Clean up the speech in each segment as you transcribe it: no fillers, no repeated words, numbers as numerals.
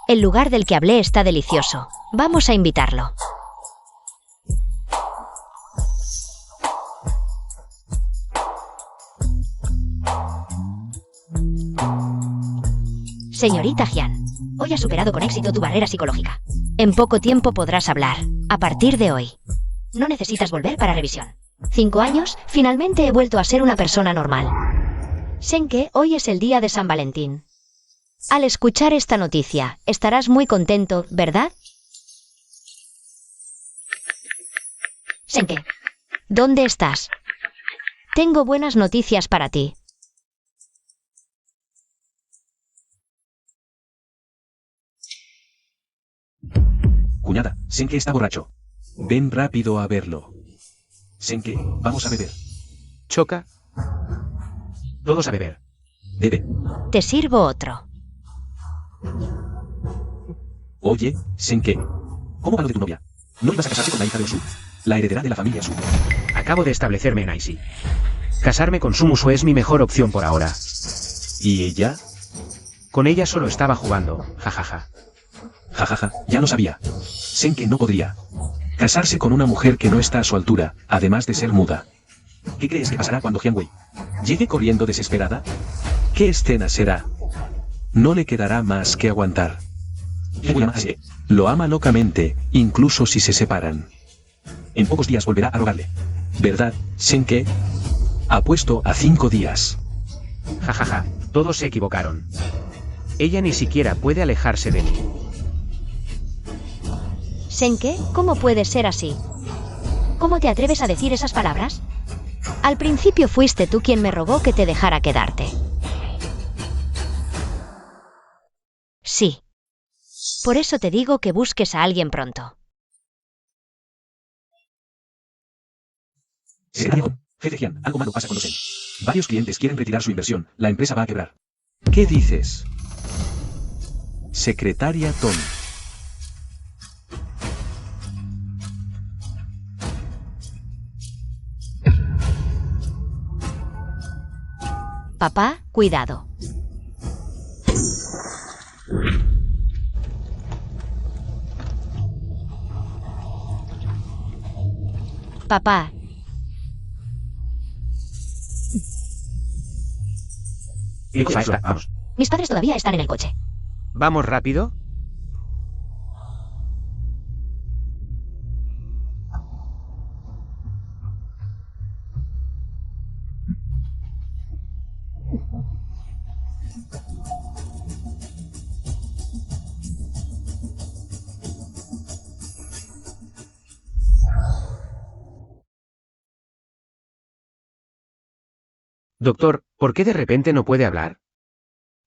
El lugar del que hablé está delicioso. Vamos a invitarlo. Señorita Jian, hoy has superado con éxito tu barrera psicológica. En poco tiempo podrás hablar. A partir de hoy. No necesitas volver para revisión. 5 años, finalmente he vuelto a ser una persona normal. Shenke, hoy es el día de San Valentín. Al escuchar esta noticia, estarás muy contento, ¿verdad? Shenke, ¿dónde estás? Tengo buenas noticias para ti. Cuñada, Shenke está borracho. Ven rápido a verlo. Shenke, vamos a beber. Choca. Todos a beber. Bebe. Te sirvo otro. Oye, Shenke. ¿Cómo va lo de tu novia? ¿No ibas a casarte con la hija de Osu? La heredera de la familia Osu. Acabo de establecerme en Aishi. Casarme con Sumusu es mi mejor opción por ahora. ¿Y ella? Con ella solo estaba jugando, jajaja. Jajaja, ya lo sabía. Shenke no podría casarse con una mujer que no está a su altura, además de ser muda. ¿Qué crees que pasará cuando Jianwei llegue corriendo desesperada? ¿Qué escena será? No le quedará más que aguantar. Lo ama locamente, incluso si se separan. En pocos días volverá a rogarle. ¿Verdad, Shenke? Apuesto a 5 días. Jajaja, todos se equivocaron. Ella ni siquiera puede alejarse de mí. Shenke, ¿cómo puedes ser así? ¿Cómo te atreves a decir esas palabras? Al principio fuiste tú quien me rogó que te dejara quedarte. Sí. Por eso te digo que busques a alguien pronto. Jefe Jian, algo malo pasa con Dosen. Varios clientes quieren retirar su inversión, la empresa va a quebrar. ¿Qué dices? Secretaria Tom. Papá, cuidado. Papá. Vamos. Mis padres todavía están en el coche. ¿Vamos rápido? Doctor, ¿por qué de repente no puede hablar?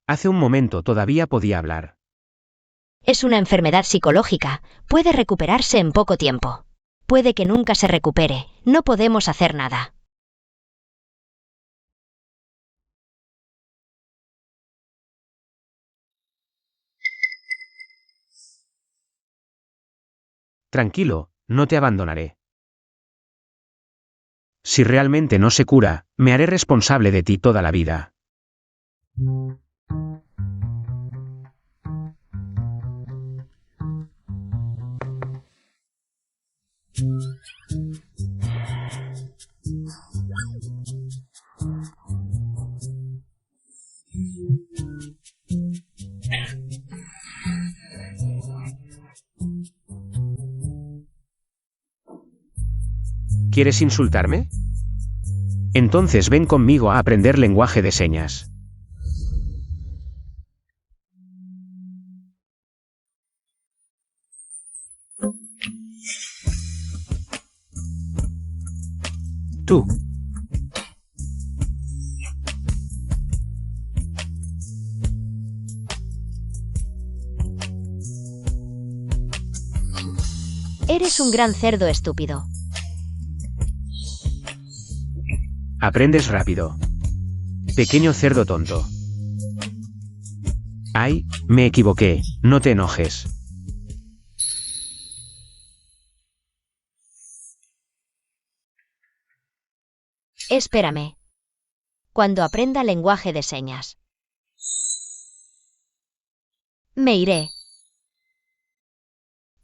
Hace un momento todavía podía hablar. Es una enfermedad psicológica. Puede recuperarse en poco tiempo. Puede que nunca se recupere. No podemos hacer nada. Tranquilo, no te abandonaré. Si realmente no se cura, me haré responsable de ti toda la vida. ¿Quieres insultarme? Entonces ven conmigo a aprender lenguaje de señas. Tú. Eres un gran cerdo estúpido. Aprendes rápido. Pequeño cerdo tonto. Ay, me equivoqué, no te enojes. Espérame. Cuando aprenda lenguaje de señas. Me iré.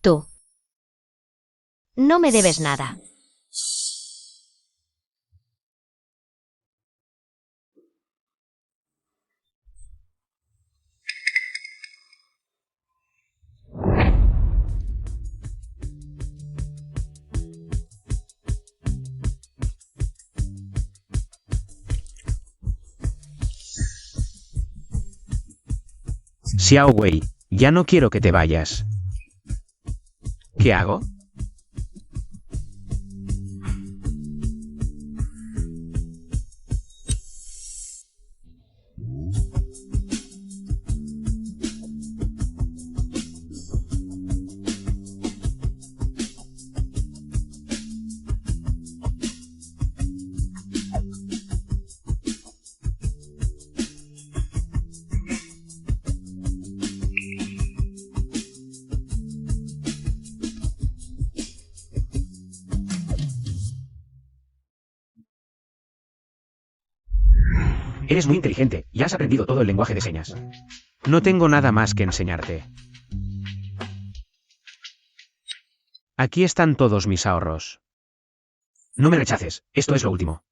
Tú. No me debes nada. Xiao Wei, ya no quiero que te vayas. ¿Qué hago? Eres muy inteligente y has aprendido todo el lenguaje de señas. No tengo nada más que enseñarte. Aquí están todos mis ahorros. No me rechaces, esto es lo último.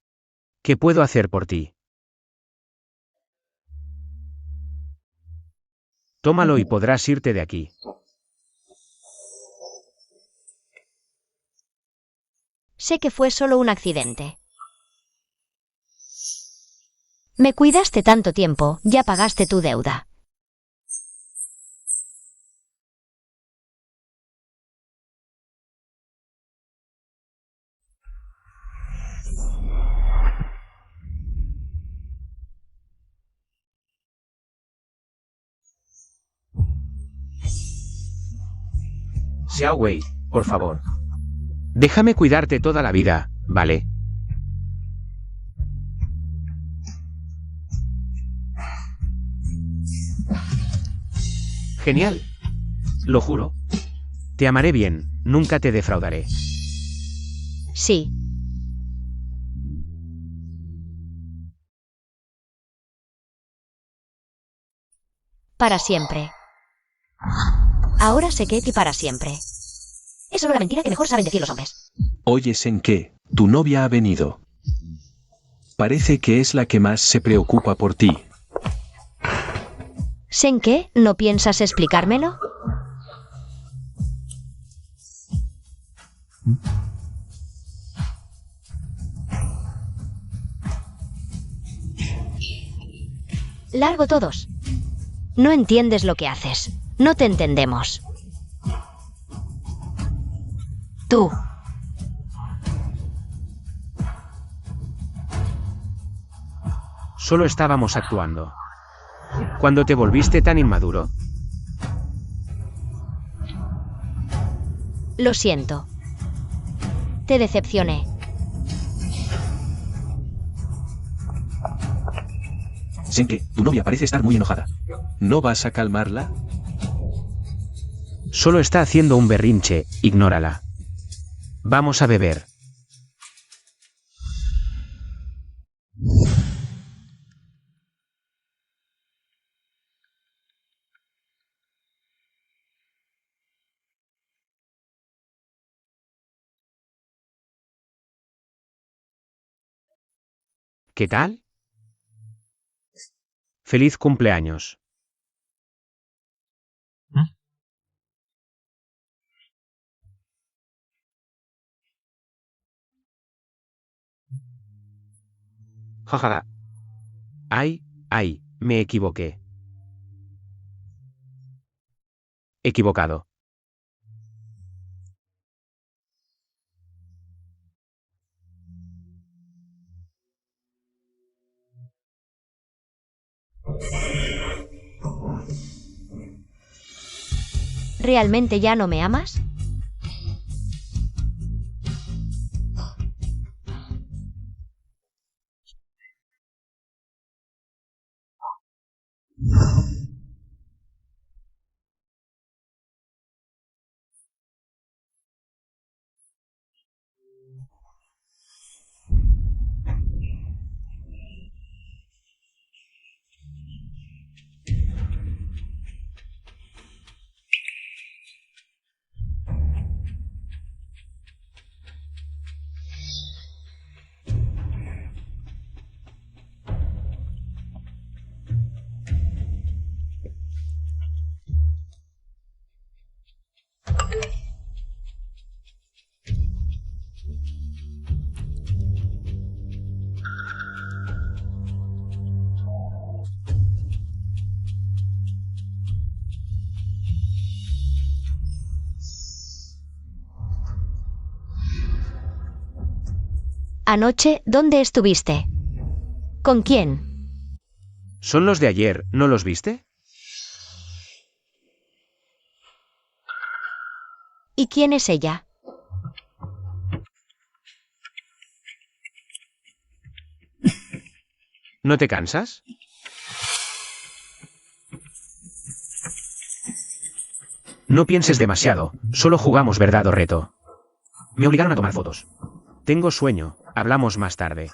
¿Qué puedo hacer por ti? Tómalo y podrás irte de aquí. Sé que fue solo un accidente. Me cuidaste tanto tiempo, ya pagaste tu deuda. Xiao Wei, por favor. Déjame cuidarte toda la vida, ¿vale? Genial. Lo juro. Te amaré bien, nunca te defraudaré. Sí. Para siempre. Ahora sé que y para siempre. Es solo la mentira que mejor saben decir los hombres. Oye, Senke, tu novia ha venido. Parece que es la que más se preocupa por ti. ¿Sen qué? ¿No piensas explicármelo? Largo todos. No entiendes lo que haces. No te entendemos. Tú. Solo estábamos actuando. Cuando te volviste tan inmaduro. Lo siento. Te decepcioné. Senke, tu novia parece estar muy enojada. ¿No vas a calmarla? Solo está haciendo un berrinche, ignórala. Vamos a beber. ¿Qué tal? Feliz cumpleaños. Jajaja. Ay, me equivoqué. Equivocado. ¿Realmente ya no me amas? Anoche, ¿dónde estuviste? ¿Con quién? Son los de ayer, ¿no los viste? ¿Y quién es ella? ¿No te cansas? No pienses demasiado, solo jugamos verdad o reto. Me obligaron a tomar fotos. Tengo sueño, hablamos más tarde.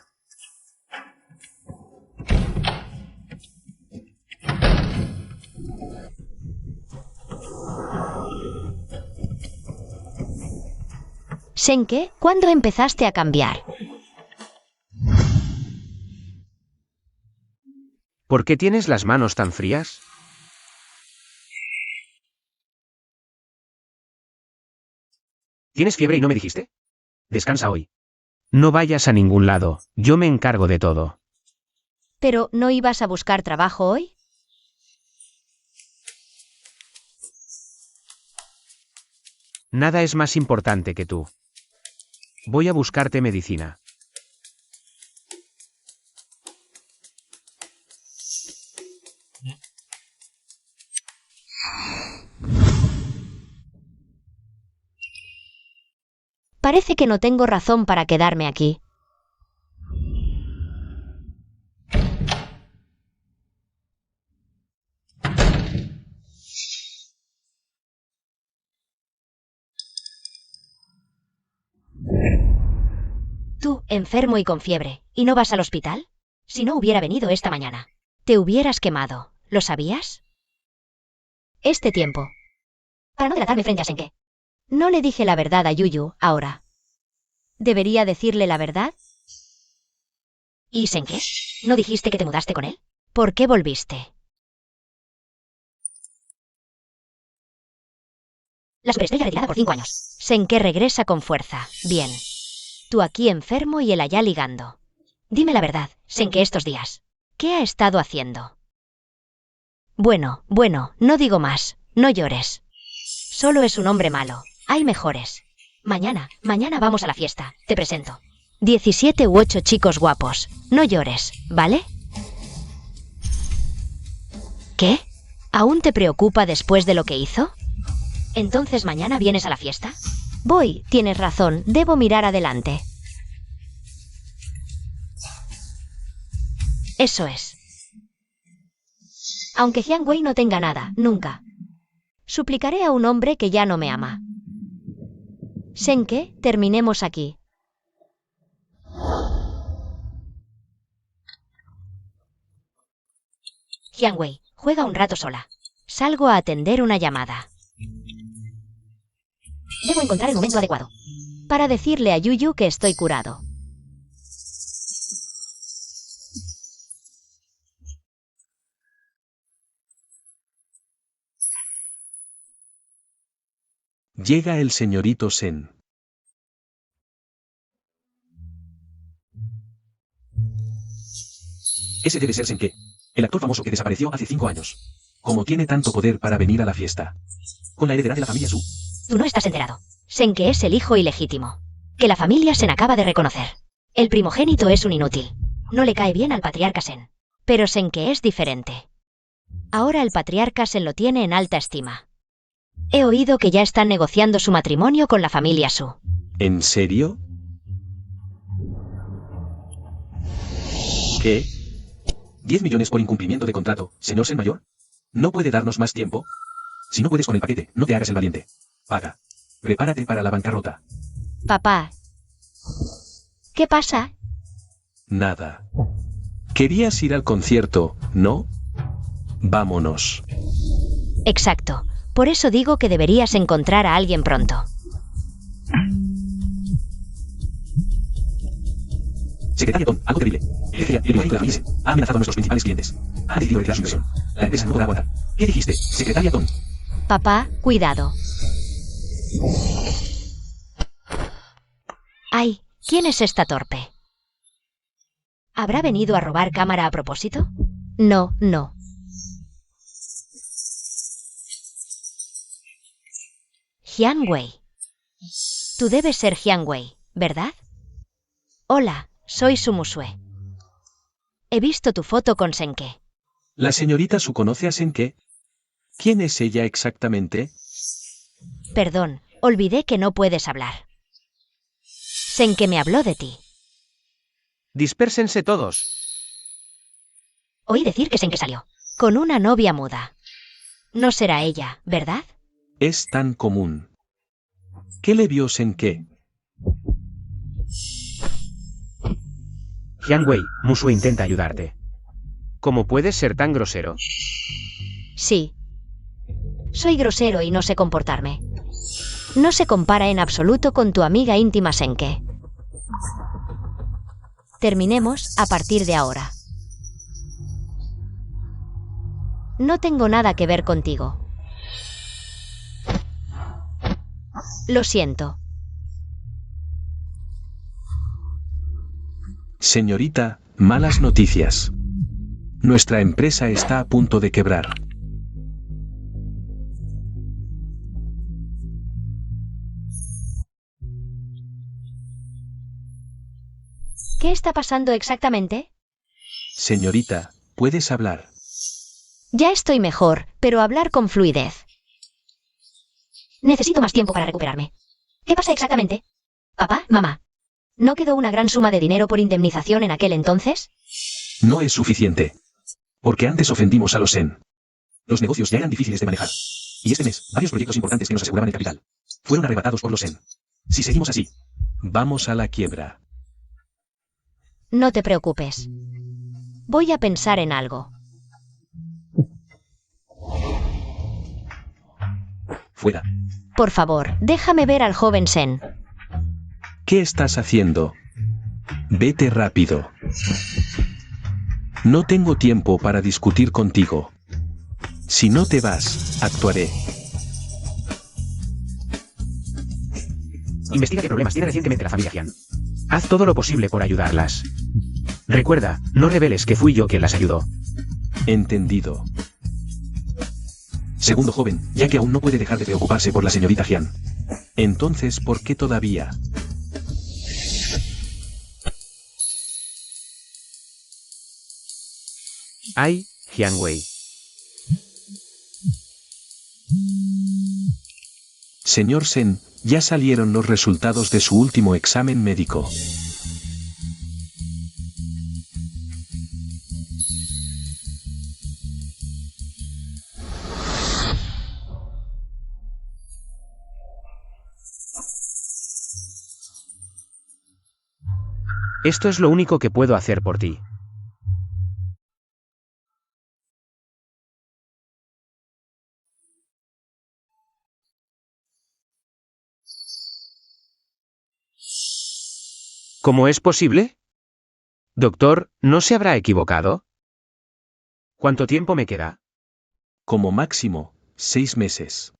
Senke, ¿cuándo empezaste a cambiar? ¿Por qué tienes las manos tan frías? ¿Tienes fiebre y no me dijiste? Descansa hoy. No vayas a ningún lado, yo me encargo de todo. ¿Pero no ibas a buscar trabajo hoy? Nada es más importante que tú. Voy a buscarte medicina. Parece que no tengo razón para quedarme aquí. Tú, enfermo y con fiebre, ¿y no vas al hospital? Si no hubiera venido esta mañana, te hubieras quemado. ¿Lo sabías? Este tiempo. Para no delatarme frente a Senke. No le dije la verdad a Yuyu, ahora. ¿Debería decirle la verdad? ¿Y Senke? ¿No dijiste que te mudaste con él? ¿Por qué volviste? La superestrella retirada por 5 años. Senke regresa con fuerza. Bien. Tú aquí enfermo y él allá ligando. Dime la verdad, Senke, estos días. ¿Qué ha estado haciendo? Bueno, no digo más. No llores. Solo es un hombre malo. Hay mejores. Mañana vamos a la fiesta. Te presento. 17 u 8 chicos guapos. No llores, ¿vale? ¿Qué? ¿Aún te preocupa después de lo que hizo? ¿Entonces mañana vienes a la fiesta? Voy, tienes razón, debo mirar adelante. Eso es. Aunque Jiang Wei no tenga nada, nunca. Suplicaré a un hombre que ya no me ama. Senke, terminemos aquí. Jiang Wei, juega un rato sola. Salgo a atender una llamada. Debo encontrar el momento adecuado para decirle a Yuyu que estoy curado. Llega el señorito Sen. Ese debe ser Senke, el actor famoso que desapareció hace 5 años. Como tiene tanto poder para venir a la fiesta. Con la heredera de la familia Su. Tú no estás enterado. Senke es el hijo ilegítimo, que la familia Sen acaba de reconocer. El primogénito es un inútil. No le cae bien al patriarca Sen. Pero Senke es diferente. Ahora el patriarca Sen lo tiene en alta estima. He oído que ya están negociando su matrimonio con la familia Su. ¿En serio? ¿Qué? 10 millones por incumplimiento de contrato, señor Sen mayor. ¿No puede darnos más tiempo? Si no puedes con el paquete, no te hagas el valiente. Paga. Prepárate para la bancarrota. Papá. ¿Qué pasa? Nada. Querías ir al concierto, ¿no? Vámonos. Exacto. Por eso digo que deberías encontrar a alguien pronto. Secretaria Tom, algo terrible. El primogénito de la familia Sen ha amenazado a nuestros principales clientes. Ha decidido retirar su inversión. La empresa no podrá aguantar. ¿Qué dijiste, secretaria Tom? Papá, cuidado. Ay, ¿quién es esta torpe? ¿Habrá venido a robar cámara a propósito? No. Jiang Wei. Tú debes ser Jiang Wei, ¿verdad? Hola, soy Sumusue. He visto tu foto con Senke. ¿La señorita Su conoce a Senke? ¿Quién es ella exactamente? Perdón, olvidé que no puedes hablar. Senke me habló de ti. Dispérsense todos. Oí decir que Senke salió con una novia muda. No será ella, ¿verdad? Es tan común. ¿Qué le vio Senke? Hyangwei, Musue intenta ayudarte. ¿Cómo puedes ser tan grosero? Sí. Soy grosero y no sé comportarme. No se compara en absoluto con tu amiga íntima Senke. Terminemos a partir de ahora. No tengo nada que ver contigo. Lo siento. Señorita, malas noticias. Nuestra empresa está a punto de quebrar. ¿Qué está pasando exactamente? Señorita, ¿puedes hablar? Ya estoy mejor, pero hablar con fluidez. Necesito más tiempo para recuperarme. ¿Qué pasa exactamente? Papá, mamá. ¿No quedó una gran suma de dinero por indemnización en aquel entonces? No es suficiente. Porque antes ofendimos a los Sen. Los negocios ya eran difíciles de manejar. Y este mes, varios proyectos importantes que nos aseguraban el capital fueron arrebatados por los Sen. Si seguimos así, vamos a la quiebra. No te preocupes. Voy a pensar en algo. Fuera. Por favor, déjame ver al joven Sen. ¿Qué estás haciendo? Vete rápido. No tengo tiempo para discutir contigo. Si no te vas, actuaré. Investiga qué problemas tiene recientemente la familia Hyang. Haz todo lo posible por ayudarlas. Recuerda, no reveles que fui yo quien las ayudó. Entendido. Segundo joven, ya que aún no puede dejar de preocuparse por la señorita Hyang. Entonces, ¿por qué todavía? Ai, Hyangwei. Señor Sen, ya salieron los resultados de su último examen médico. Esto es lo único que puedo hacer por ti. ¿Cómo es posible? Doctor, ¿no se habrá equivocado? ¿Cuánto tiempo me queda? Como máximo, 6 meses.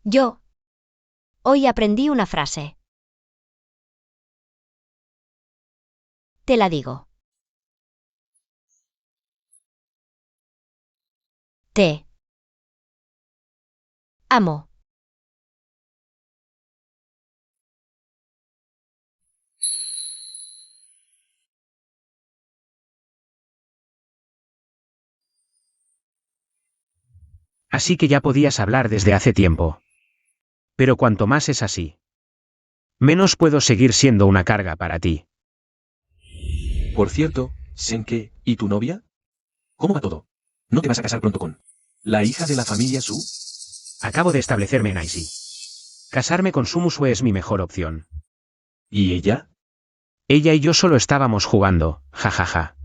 Yo. Hoy aprendí una frase. Te la digo. Te amo. Así que ya podías hablar desde hace tiempo. Pero cuanto más es así, menos puedo seguir siendo una carga para ti. Por cierto, Senke, ¿y tu novia? ¿Cómo va todo? ¿No te vas a casar pronto con la hija de la familia Su? Acabo de establecerme en Aishi. Casarme con Sumusue es mi mejor opción. ¿Y ella? Ella y yo solo estábamos jugando, jajaja.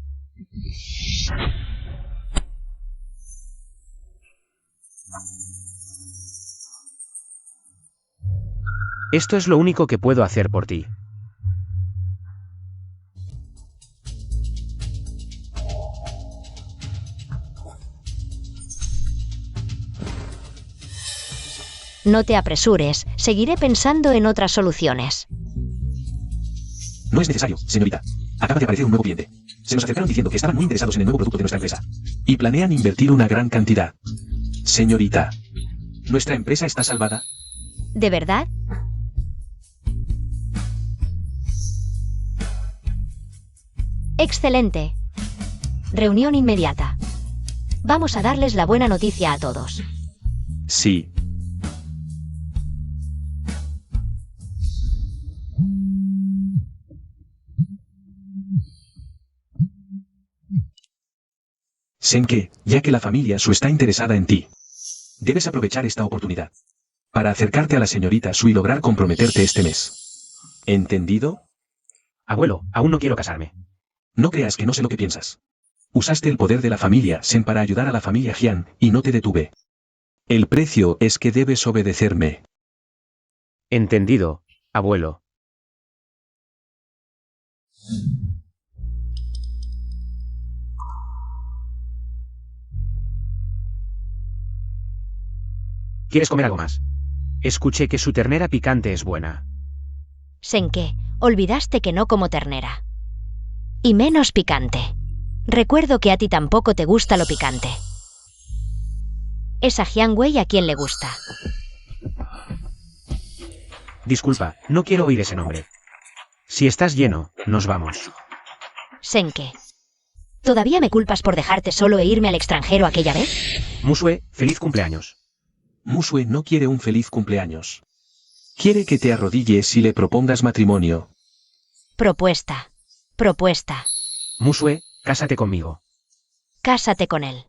Esto es lo único que puedo hacer por ti. No te apresures, seguiré pensando en otras soluciones. No es necesario, señorita. Acaba de aparecer un nuevo cliente. Se nos acercaron diciendo que estaban muy interesados en el nuevo producto de nuestra empresa. Y planean invertir una gran cantidad. Señorita, ¿nuestra empresa está salvada? ¿De verdad? Excelente. Reunión inmediata. Vamos a darles la buena noticia a todos. Sí. Senke, ya que la familia Su está interesada en ti, debes aprovechar esta oportunidad para acercarte a la señorita Su y lograr comprometerte este mes. ¿Entendido? Abuelo, aún no quiero casarme. No creas que no sé lo que piensas. Usaste el poder de la familia Sen para ayudar a la familia Jian, y no te detuve. El precio es que debes obedecerme. Entendido, abuelo. ¿Quieres comer algo más? Escuché que su ternera picante es buena. Senke, olvidaste que no como ternera. Y menos picante. Recuerdo que a ti tampoco te gusta lo picante. Es a Jian Wei a quien le gusta. Disculpa, no quiero oír ese nombre. Si estás lleno, nos vamos. Senke. ¿Todavía me culpas por dejarte solo e irme al extranjero aquella vez? Musue, feliz cumpleaños. Musue no quiere un feliz cumpleaños. Quiere que te arrodilles y le propongas matrimonio. Propuesta. Propuesta. Musue, cásate conmigo. Cásate con él.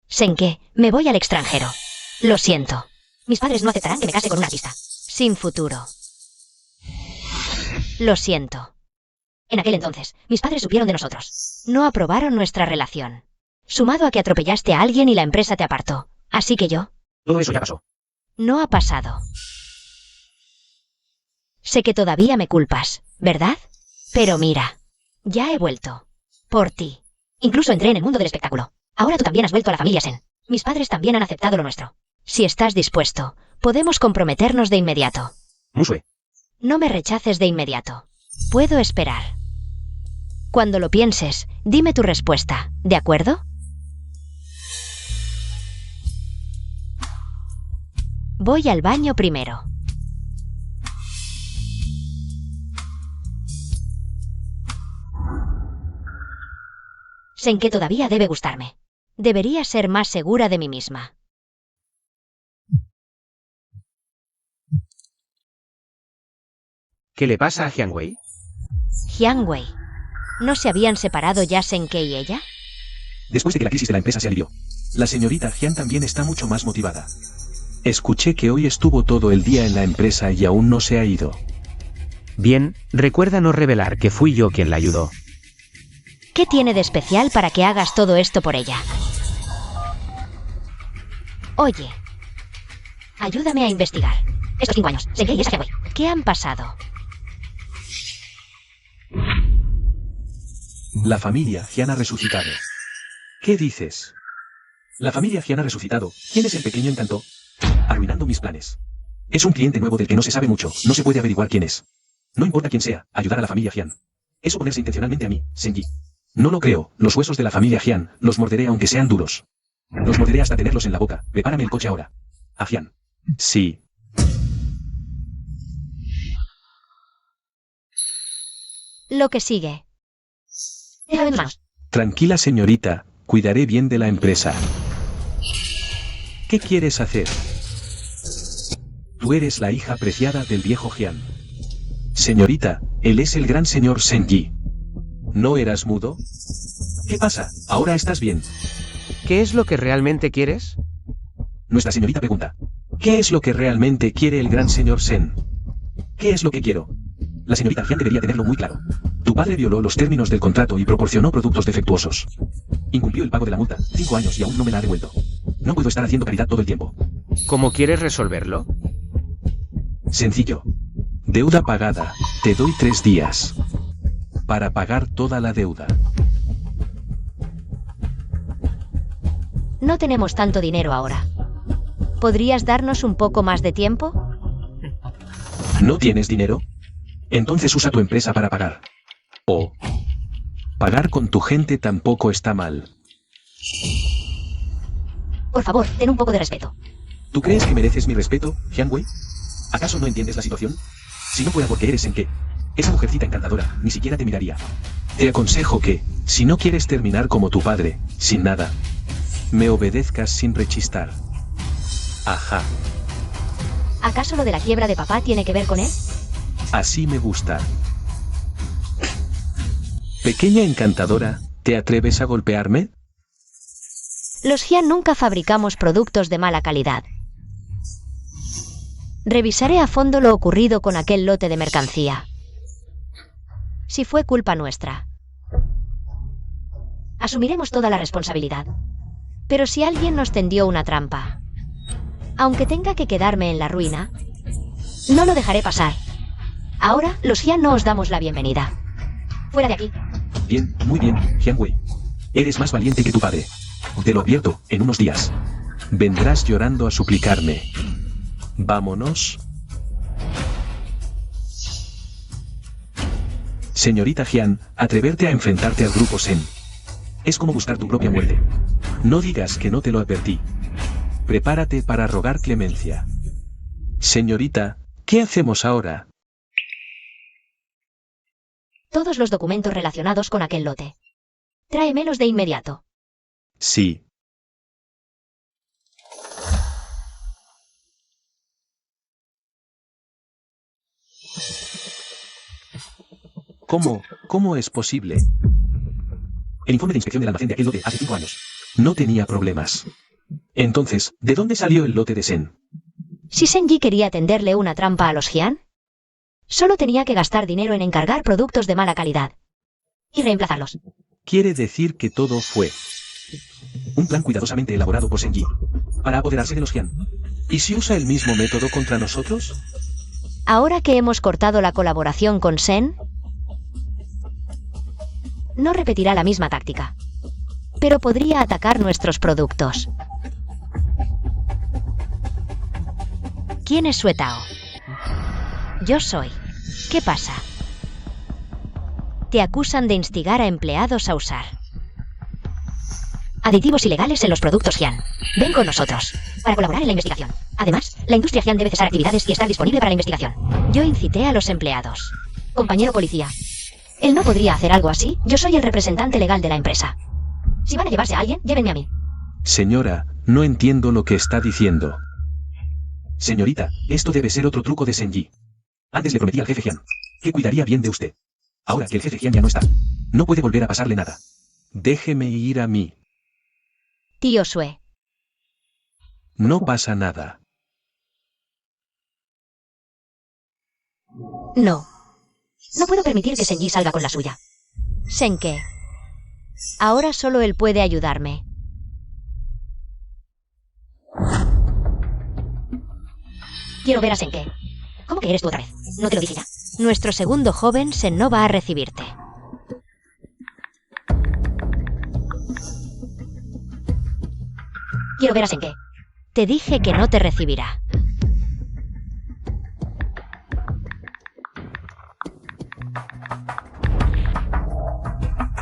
Senke, me voy al extranjero. Lo siento. Mis padres no aceptarán que me case con un artista. Sin futuro. Lo siento. En aquel entonces, mis padres supieron de nosotros. No aprobaron nuestra relación. Sumado a que atropellaste a alguien y la empresa te apartó. Así que yo... Todo eso ya pasó. No ha pasado. Sé que todavía me culpas, ¿verdad? Pero mira, ya he vuelto. Por ti. Incluso entré en el mundo del espectáculo. Ahora tú también has vuelto a la familia Sen. Mis padres también han aceptado lo nuestro. Si estás dispuesto, podemos comprometernos de inmediato. Musue. No me rechaces de inmediato. Puedo esperar. Cuando lo pienses, dime tu respuesta, ¿de acuerdo? Voy al baño primero. Senke todavía debe gustarme. Debería ser más segura de mí misma. ¿Qué le pasa a Jian Wei? Jian Wei. ¿No se habían separado ya Senke y ella? Después de que la crisis de la empresa se alivió, la señorita Jian también está mucho más motivada. Escuché que hoy estuvo todo el día en la empresa y aún no se ha ido. Bien, recuerda no revelar que fui yo quien la ayudó. ¿Qué tiene de especial para que hagas todo esto por ella? Oye, ayúdame a investigar. Estos 5 años, Senke y esa Jian Wei, ¿qué han pasado? La familia Jian ha resucitado. ¿Qué dices? La familia Jian ha resucitado. ¿Quién es el pequeño encanto? Arruinando mis planes. Es un cliente nuevo del que no se sabe mucho, no se puede averiguar quién es. No importa quién sea, ayudar a la familia Jian. Es oponerse intencionalmente a mí, Senji. No lo creo, los huesos de la familia Jian, los morderé aunque sean duros. Los morderé hasta tenerlos en la boca. Prepárame el coche ahora. A Jian. Sí. Lo que sigue. Déjame más. Tranquila señorita, cuidaré bien de la empresa. ¿Qué quieres hacer? Tú eres la hija preciada del viejo Jian. Señorita, él es el gran señor Senji. ¿No eras mudo? ¿Qué pasa? ¿Ahora estás bien? ¿Qué es lo que realmente quieres? Nuestra señorita pregunta. ¿Qué es lo que realmente quiere el gran señor Sen? ¿Qué es lo que quiero? La señorita Jian debería tenerlo muy claro. Tu padre violó los términos del contrato y proporcionó productos defectuosos. Incumplió el pago de la multa, 5 años y aún no me la ha devuelto. No puedo estar haciendo caridad todo el tiempo. ¿Cómo quieres resolverlo? Sencillo. Deuda pagada. Te doy 3 días. para pagar toda la deuda. No tenemos tanto dinero ahora. ¿Podrías darnos un poco más de tiempo? ¿No tienes dinero? Entonces usa tu empresa para pagar. O pagar con tu gente tampoco está mal. Por favor, ten un poco de respeto. ¿Tú crees que mereces mi respeto, Jiang Wei? ¿Acaso no entiendes la situación? Si no fuera porque eres en qué, esa mujercita encantadora ni siquiera te miraría. Te aconsejo que, si no quieres terminar como tu padre, sin nada, me obedezcas sin rechistar. Ajá, ¿Acaso lo de la quiebra de papá tiene que ver con él? así me gusta. Pequeña encantadora, ¿te atreves a golpearme? Los Jian nunca fabricamos productos de mala calidad. Revisaré a fondo lo ocurrido con aquel lote de mercancía. Si fue culpa nuestra, asumiremos toda la responsabilidad. Pero si alguien nos tendió una trampa, aunque tenga que quedarme en la ruina, no lo dejaré pasar. Ahora, los Jian no os damos la bienvenida. Fuera de aquí. Bien, muy bien, Jiang Wei. Eres más valiente que tu padre. Te lo advierto, en unos días vendrás llorando a suplicarme. Vámonos. Señorita Jian, atreverte a enfrentarte al grupo Sen es como buscar tu propia muerte. No digas que no te lo advertí. Prepárate para rogar clemencia. Señorita, ¿qué hacemos ahora? Todos los documentos relacionados con aquel lote. Tráemelos de inmediato. Sí. ¿Cómo es posible? El informe de inspección del almacén de aquel lote hace 5 años no tenía problemas. Entonces, ¿de dónde salió el lote de Sen? Si Senji quería tenderle una trampa a los Jian, solo tenía que gastar dinero en encargar productos de mala calidad y reemplazarlos. Quiere decir que todo fue un plan cuidadosamente elaborado por Senji para apoderarse de los Jian. ¿Y si usa el mismo método contra nosotros? Ahora que hemos cortado la colaboración con Sen, no repetirá la misma táctica, pero podría atacar nuestros productos. ¿Quién es Suetao? Yo soy. ¿Qué pasa? Te acusan de instigar a empleados a usar aditivos ilegales en los productos Jian. Ven con nosotros para colaborar en la investigación. Además, la industria Jian debe cesar actividades y estar disponible para la investigación. Yo incité a los empleados. Compañero policía, él no podría hacer algo así. Yo soy el representante legal de la empresa. Si van a llevarse a alguien, llévenme a mí. Señora, no entiendo lo que está diciendo. Señorita, esto debe ser otro truco de Senji. Antes le prometí al jefe Jian que cuidaría bien de usted. Ahora que el jefe Jian ya no está, no puede volver a pasarle nada. Déjeme ir a mí. Tío Sue. No pasa nada. No. No puedo permitir que Senji salga con la suya. Senke. Ahora solo él puede ayudarme. Quiero ver a Senke. ¿Cómo que eres tú otra vez? No te lo dije ya. Nuestro segundo joven Sen no va a recibirte. Quiero ver a Senke. Te dije que no te recibirá.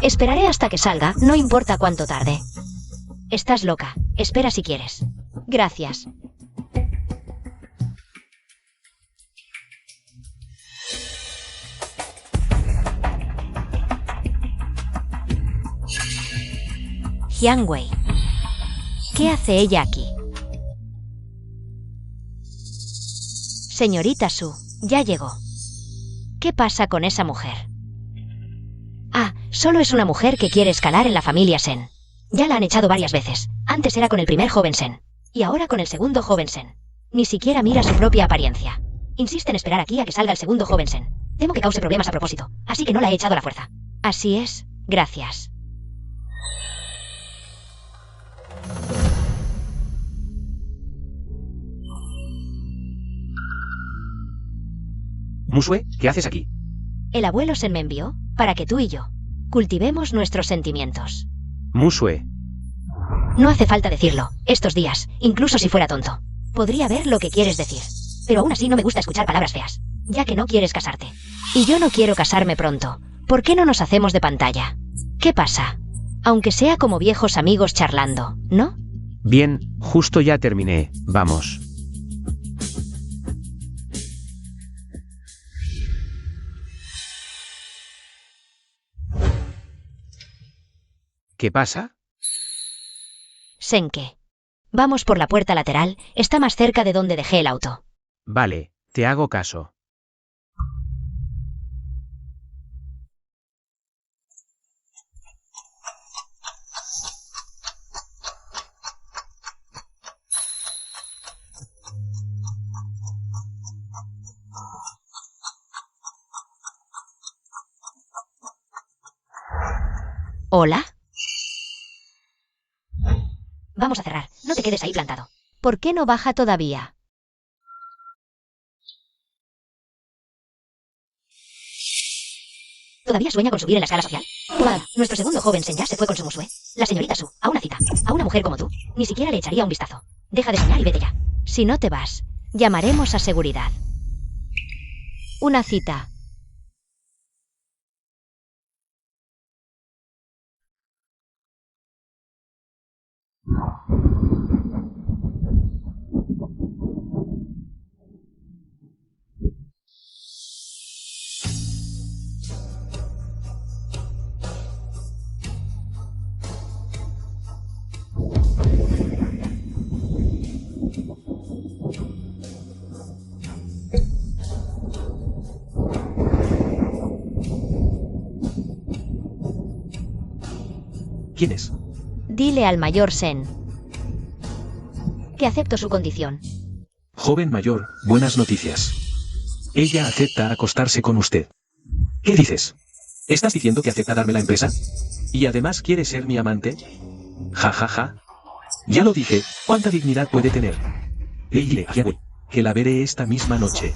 Esperaré hasta que salga, no importa cuánto tarde. Estás loca. Espera si quieres. Gracias. Jiang Wei. ¿Qué hace ella aquí? Señorita Su, ya llegó. ¿Qué pasa con esa mujer? Ah, solo es una mujer que quiere escalar en la familia Sen. Ya la han echado varias veces. Antes era con el primer joven Sen. Y ahora con el segundo joven Sen. Ni siquiera mira su propia apariencia. Insiste en esperar aquí a que salga el segundo joven Sen. Temo que cause problemas a propósito, así que no la he echado a la fuerza. Así es, gracias. Musue, ¿qué haces aquí? El abuelo Sen me envió para que tú y yo cultivemos nuestros sentimientos. Musue. No hace falta decirlo, estos días, incluso si fuera tonto. Podría ver lo que quieres decir. Pero aún así no me gusta escuchar palabras feas, ya que no quieres casarte. Y yo no quiero casarme pronto. ¿Por qué no nos hacemos de pantalla? ¿Qué pasa? Aunque sea como viejos amigos charlando, ¿no? Bien, justo ya terminé, vamos. ¿Qué pasa? Senke. Vamos por la puerta lateral, está más cerca de donde dejé el auto. Vale, te hago caso. ¿Hola? Vamos a cerrar, no te quedes ahí plantado. ¿Por qué no baja todavía? ¿Todavía sueña con subir en la escala social? Wow, nuestro segundo joven Senya se fue con su musue, la señorita Su, a una cita. A una mujer como tú, ni siquiera le echaría un vistazo. Deja de soñar y vete ya. Si no te vas, llamaremos a seguridad. Una cita. ¿Quién es? Dile al mayor Sen que acepto su condición. Joven mayor, buenas noticias. Ella acepta acostarse con usted. ¿Qué dices? ¿Estás diciendo que acepta darme la empresa? ¿Y además quiere ser mi amante? Ja, ja, ja. Ya lo dije, ¿cuánta dignidad puede tener? Dile a Hyangwei que la veré esta misma noche.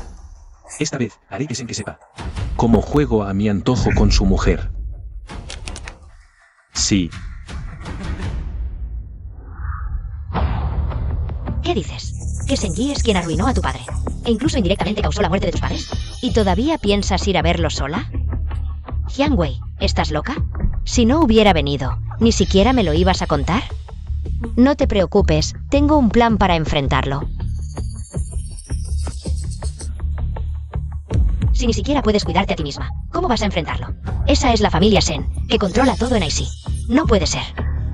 Esta vez haré que Senke sepa cómo juego a mi antojo con su mujer. Sí. ¿Qué dices? ¿Que Senji es quien arruinó a tu padre? ¿E incluso indirectamente causó la muerte de tus padres? ¿Y todavía piensas ir a verlo sola? Hyangwei, ¿estás loca? Si no hubiera venido, ¿ni siquiera me lo ibas a contar? No te preocupes, tengo un plan para enfrentarlo. Si ni siquiera puedes cuidarte a ti misma, ¿cómo vas a enfrentarlo? Esa es la familia Sen, que controla todo en IC. No puede ser.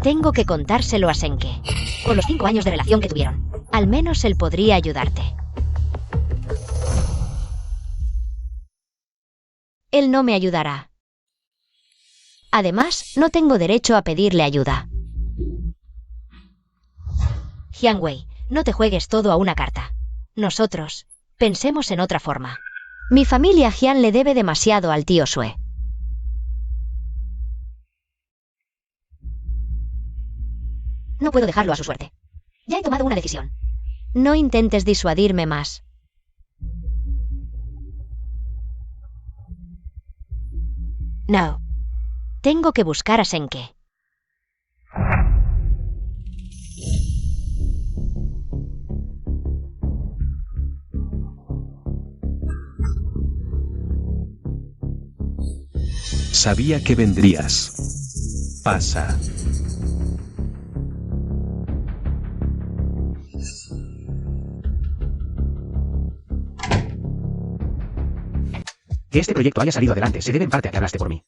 Tengo que contárselo a Senke. Por los 5 años de relación que tuvieron. Al menos él podría ayudarte. Él no me ayudará. Además, no tengo derecho a pedirle ayuda. Hyangwei, no te juegues todo a una carta. Nosotros, pensemos en otra forma. Mi familia Hyang le debe demasiado al tío Sue. No puedo dejarlo a su suerte. Ya he tomado una decisión. No intentes disuadirme más. No. Tengo que buscar a Senke. Sabía que vendrías. Pasa. Que este proyecto haya salido adelante se debe en parte a que hablaste por mí.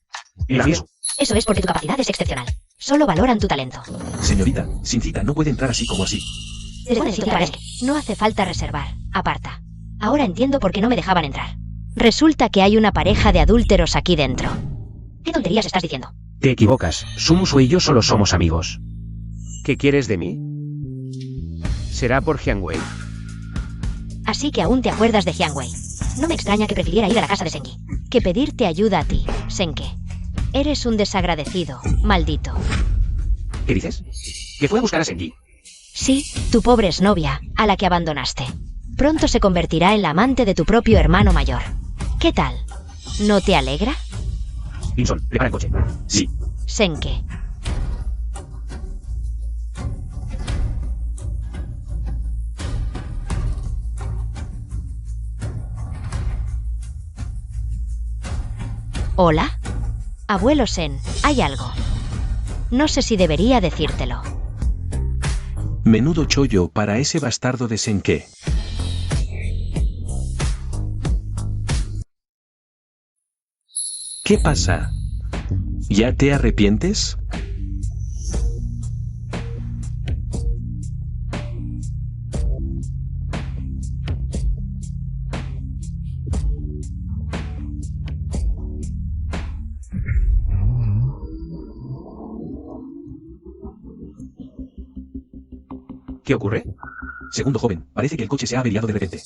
Gracias. Eso es porque tu capacidad es excepcional. Solo valoran tu talento. Señorita, sin cita no puede entrar así como así. No hace falta reservar. Aparta. Ahora entiendo por qué no me dejaban entrar. Resulta que hay una pareja de adúlteros aquí dentro. ¿Qué tonterías estás diciendo? Te equivocas, Sumusue y yo solo somos amigos. ¿Qué quieres de mí? Será por Hyangwei. Así que aún te acuerdas de Hyangwei. No me extraña que prefiriera ir a la casa de Senki que pedirte ayuda a ti, Senke. Eres un desagradecido, maldito. ¿Qué dices? ¿Que fue a buscar a Senji? Sí, tu pobre exnovia, a la que abandonaste. Pronto se convertirá en la amante de tu propio hermano mayor. ¿Qué tal? ¿No te alegra? Pinson, prepara el coche. Sí. Senke. Hola. Abuelo Sen, hay algo. No sé si debería decírtelo. Menudo chollo para ese bastardo de Senke. ¿Qué pasa? ¿Ya te arrepientes? ¿Qué ocurre? Segundo joven, parece que el coche se ha averiado de repente.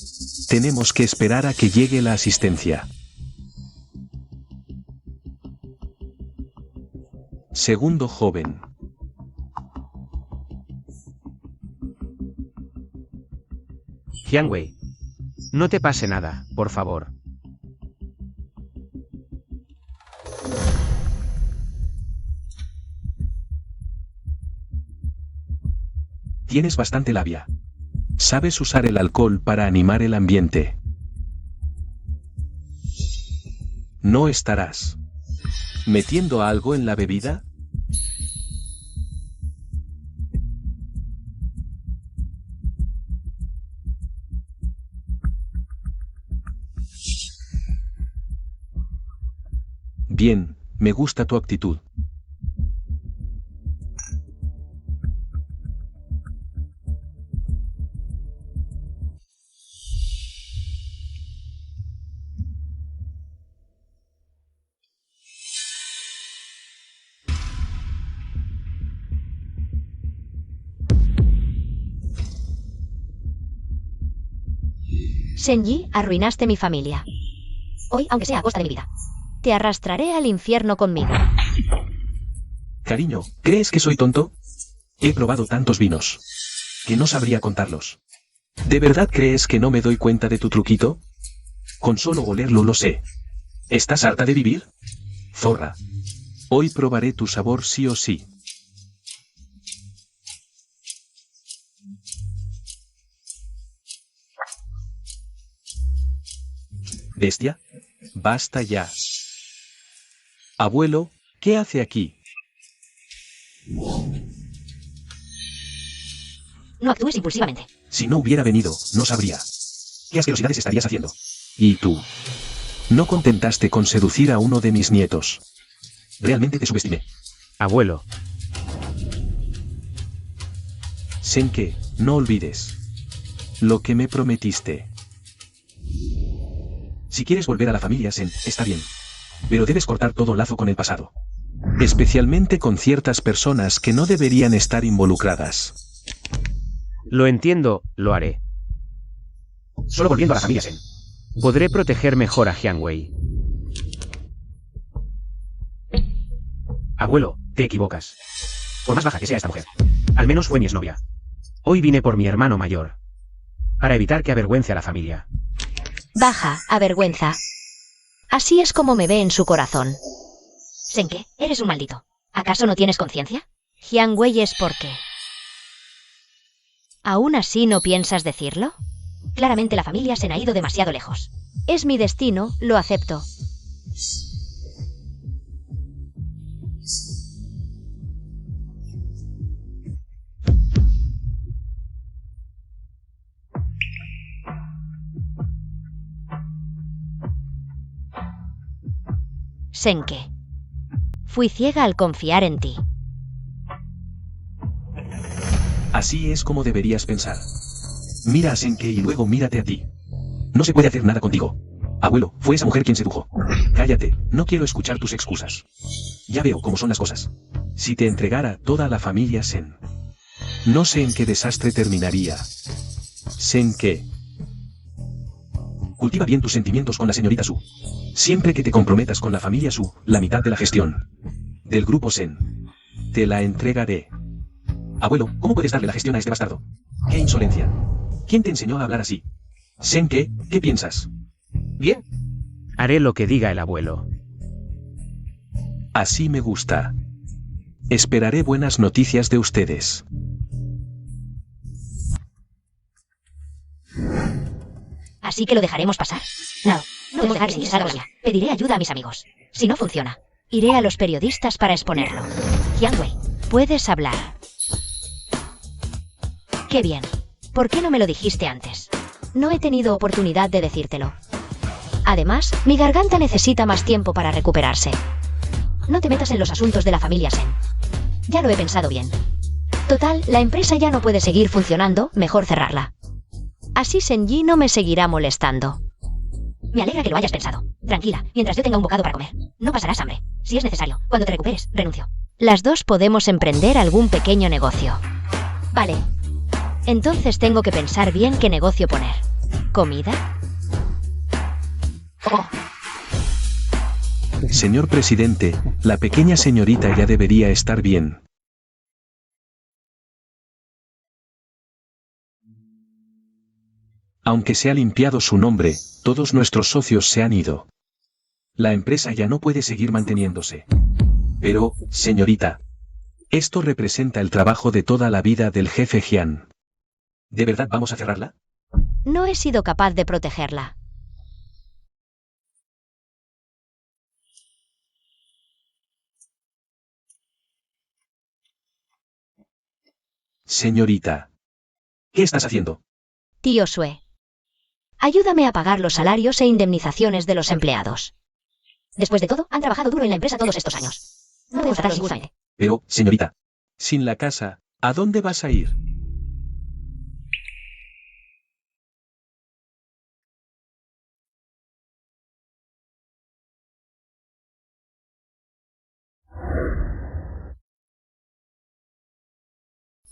Tenemos que esperar a que llegue la asistencia. Segundo joven. Hyangwei. No te pase nada, por favor. Tienes bastante labia. Sabes usar el alcohol para animar el ambiente. ¿No estarás metiendo algo en la bebida? Bien, me gusta tu actitud. Senji, arruinaste mi familia. Hoy, aunque sea a costa de mi vida. Te arrastraré al infierno conmigo. Cariño, ¿crees que soy tonto? He probado tantos vinos que no sabría contarlos. ¿De verdad crees que no me doy cuenta de tu truquito? Con solo olerlo lo sé. ¿Estás harta de vivir? Zorra. Hoy probaré tu sabor sí o sí. Bestia, basta ya. Abuelo, ¿qué hace aquí? No actúes impulsivamente. Si no hubiera venido, no sabría. ¿Qué asquerosidades estarías haciendo? ¿Y tú? ¿No contentaste con seducir a uno de mis nietos? Realmente te subestimé. Abuelo. Senke, no olvides lo que me prometiste. Si quieres volver a la familia Sen, está bien. Pero debes cortar todo lazo con el pasado. Especialmente con ciertas personas que no deberían estar involucradas. Lo entiendo, lo haré. Solo volviendo a la familia Sen. Podré proteger mejor a Hyangwei. Abuelo, te equivocas. Por más baja que sea esta mujer, al menos fue mi exnovia. Hoy vine por mi hermano mayor. Para evitar que avergüence a la familia. Baja, avergüenza. Así es como me ve en su corazón. Senke, eres un maldito. ¿Acaso no tienes conciencia? Hyangwei es porque... ¿Aún así no piensas decirlo? Claramente la familia se ha ido demasiado lejos. Es mi destino, lo acepto. Senke. Fui ciega al confiar en ti. Así es como deberías pensar. Mira a Senke y luego mírate a ti. No se puede hacer nada contigo. Abuelo, fue esa mujer quien sedujo. Cállate, no quiero escuchar tus excusas. Ya veo cómo son las cosas. Si te entregara toda la familia Sen, no sé en qué desastre terminaría. Senke. Cultiva bien tus sentimientos con la señorita Su. Siempre que te comprometas con la familia Su, la mitad de la gestión del grupo Sen, te la entregaré. Abuelo, ¿cómo puedes darle la gestión a este bastardo? ¡Qué insolencia! ¿Quién te enseñó a hablar así? Senke, ¿qué piensas? Bien. Haré lo que diga el abuelo. Así me gusta. Esperaré buenas noticias de ustedes. Así que lo dejaremos pasar. No puedo dejar que se haga. Pediré ayuda a mis amigos. Si no funciona, iré a los periodistas para exponerlo. Jiang Wei, puedes hablar. Qué bien. ¿Por qué no me lo dijiste antes? No he tenido oportunidad de decírtelo. Además, mi garganta necesita más tiempo para recuperarse. No te metas en los asuntos de la familia Sen. Ya lo he pensado bien. Total, la empresa ya no puede seguir funcionando, mejor cerrarla. Así Senji no me seguirá molestando. Me alegra que lo hayas pensado. Tranquila, mientras yo tenga un bocado para comer. No pasarás hambre. Si es necesario, cuando te recuperes, renuncio. Las dos podemos emprender algún pequeño negocio. Vale. Entonces tengo que pensar bien qué negocio poner. ¿Comida? Oh. Señor presidente, la pequeña señorita ya debería estar bien. Aunque se ha limpiado su nombre, todos nuestros socios se han ido. La empresa ya no puede seguir manteniéndose. Pero, señorita, esto representa el trabajo de toda la vida del jefe Jian. ¿De verdad vamos a cerrarla? No he sido capaz de protegerla. Señorita, ¿qué estás haciendo? Tío Sue. Ayúdame a pagar los salarios e indemnizaciones de los empleados. Después de todo, han trabajado duro en la empresa todos estos años. No debo tratarlos injustamente. Pero, señorita, sin la casa, ¿a dónde vas a ir?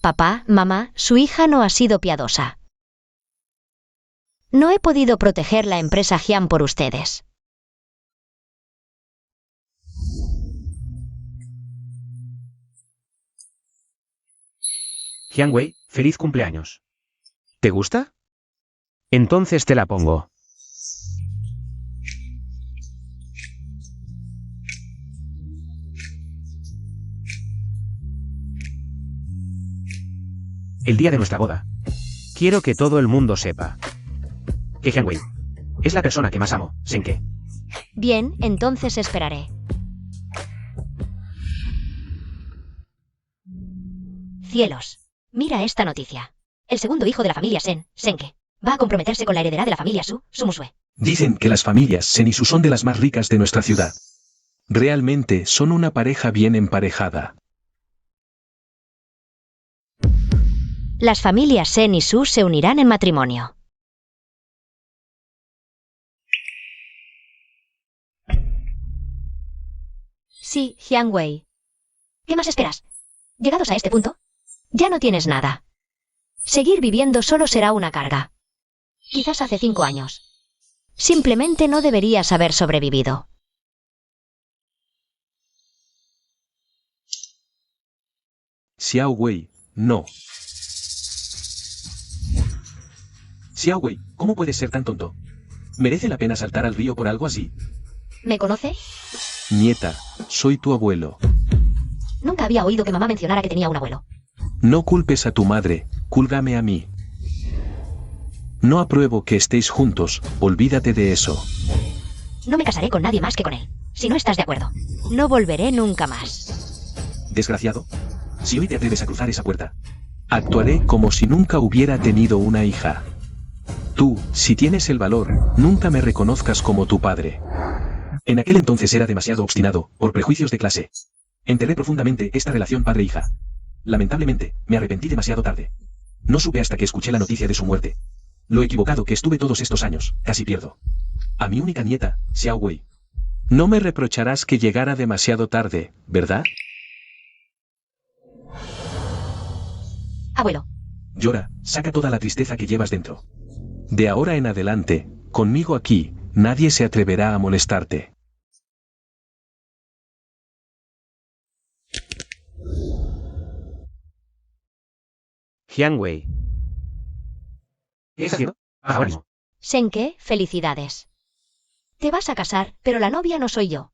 Papá, mamá, su hija no ha sido piadosa. No he podido proteger la empresa Jian por ustedes. Jiang Wei, feliz cumpleaños. ¿Te gusta? Entonces te la pongo. El día de nuestra boda. Quiero que todo el mundo sepa que Jiang Wei es la persona que más amo, Senke. Bien, entonces esperaré. Cielos. Mira esta noticia. El segundo hijo de la familia Sen, Senke, va a comprometerse con la heredera de la familia Su, Sumusue. Dicen que las familias Sen y Su son de las más ricas de nuestra ciudad. Realmente son una pareja bien emparejada. Las familias Sen y Su se unirán en matrimonio. Sí, Jiang Wei. ¿Qué más esperas? Llegados a este punto, ya no tienes nada. Seguir viviendo solo será una carga. Quizás hace 5 años. Simplemente no deberías haber sobrevivido. Xiao Wei, no. Xiao Wei, ¿cómo puedes ser tan tonto? ¿Merece la pena saltar al río por algo así? ¿Me conoce? Nieta, soy tu abuelo. Nunca había oído que mamá mencionara que tenía un abuelo. No culpes a tu madre, cúlgame a mí. No apruebo que estéis juntos, olvídate de eso. No me casaré con nadie más que con él. Si no estás de acuerdo. No volveré nunca más. Desgraciado. Si hoy te atreves a cruzar esa puerta, actuaré como si nunca hubiera tenido una hija. Tú, si tienes el valor, nunca me reconozcas como tu padre. En aquel entonces era demasiado obstinado, por prejuicios de clase. Enterré profundamente esta relación padre-hija. Lamentablemente, me arrepentí demasiado tarde. No supe hasta que escuché la noticia de su muerte. Lo equivocado que estuve todos estos años, casi pierdo. A mi única nieta, Xiao Wei. No me reprocharás que llegara demasiado tarde, ¿verdad? Abuelo. Llora, saca toda la tristeza que llevas dentro. De ahora en adelante, conmigo aquí, nadie se atreverá a molestarte. Jiang Wei. ¿Qué estás haciendo? Ahora mismo. Senke, felicidades. Te vas a casar, pero la novia no soy yo.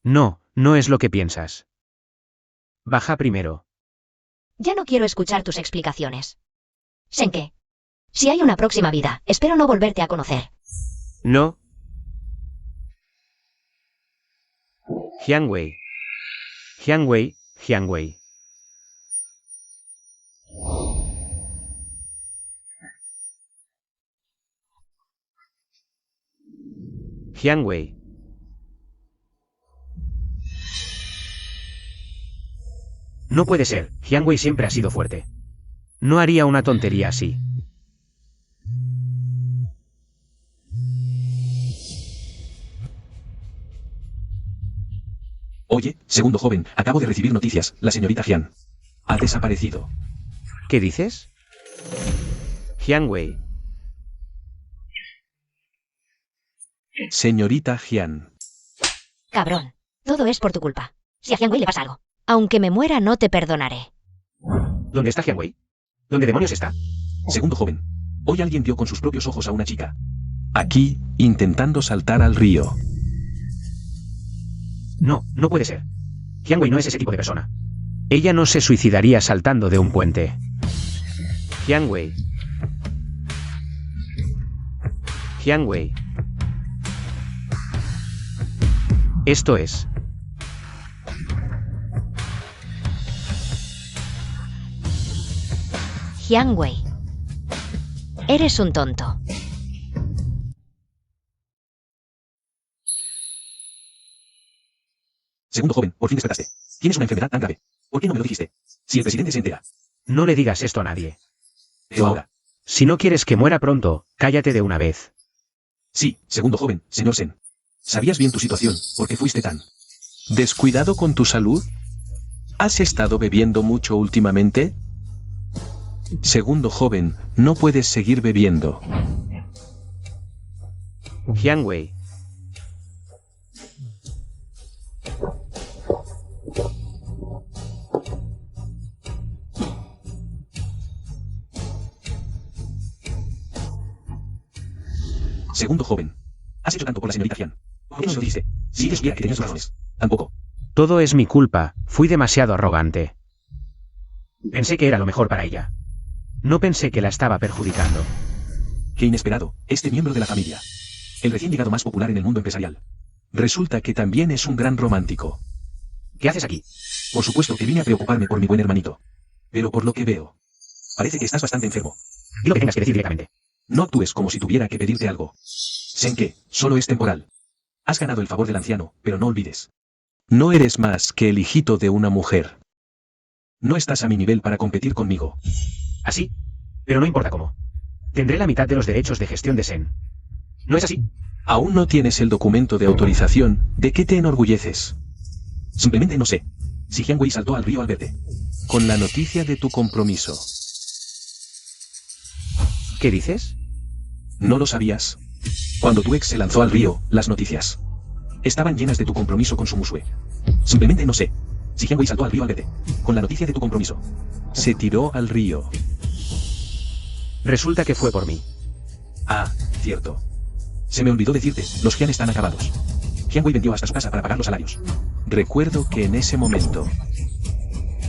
No, No es lo que piensas. Baja primero. Ya no quiero escuchar tus explicaciones. Senke. Si hay una próxima vida, espero no volverte a conocer. No. Jiangwei. Jiangwei, Jiangwei. Jiangwei. No puede ser, Jiangwei siempre ha sido fuerte. No haría una tontería así. Oye, segundo joven, acabo de recibir noticias, la señorita Jian ha desaparecido. ¿Qué dices? Jiangwei. Señorita Jian. Cabrón. Todo es por tu culpa. Si a Jiangwei le pasa algo. Aunque me muera no te perdonaré. ¿Dónde está Jiangwei? ¿Dónde demonios está? Segundo joven. Hoy alguien vio con sus propios ojos a una chica. Aquí, intentando saltar al río. No, no puede ser. Jiangwei no es ese tipo de persona. Ella no se suicidaría saltando de un puente. Jiangwei. Jiangwei. Esto es. Jiangwei. Eres un tonto. Segundo joven, por fin despertaste. Tienes una enfermedad tan grave. ¿Por qué no me lo dijiste? Si el presidente se entera. No le digas esto a nadie. Pero ahora. Si no quieres que muera pronto, cállate de una vez. Sí, segundo joven, señor Sen. Sabías bien tu situación, ¿por qué fuiste tan descuidado con tu salud? ¿Has estado bebiendo mucho últimamente? Segundo joven, no puedes seguir bebiendo. Jiangwei. Segundo joven. Has hecho tanto por la señorita Jian. ¿Por qué no me lo dijiste? Si ella supiera que tenías razones. Tampoco. Todo es mi culpa, fui demasiado arrogante. Pensé que era lo mejor para ella. No pensé que la estaba perjudicando. Qué inesperado, este miembro de la familia. El recién llegado más popular en el mundo empresarial. Resulta que también es un gran romántico. ¿Qué haces aquí? Por supuesto que vine a preocuparme por mi buen hermanito. Pero por lo que veo, parece que estás bastante enfermo. Di lo que tengas que decir directamente. No actúes como si tuviera que pedirte algo. Senke, solo es temporal. Has ganado el favor del anciano, pero no olvides. No eres más que el hijito de una mujer. No estás a mi nivel para competir conmigo. ¿Así? Pero no importa cómo. Tendré la mitad de los derechos de gestión de Sen. ¿No es así? Aún no tienes el documento de autorización. ¿De qué te enorgulleces? Simplemente no sé. Si Jiangwei saltó al río al verte. Con la noticia de tu compromiso. ¿Qué dices? ¿No lo sabías? Cuando tu ex se lanzó al río, las noticias estaban llenas de tu compromiso con Sumusue. Simplemente no sé. Si Jiangwei saltó al río al verte. Con la noticia de tu compromiso. Se tiró al río. Resulta que fue por mí. Ah, cierto. Se me olvidó decirte, los Jian están acabados. Jiangwei vendió hasta su casa para pagar los salarios. Recuerdo que en ese momento...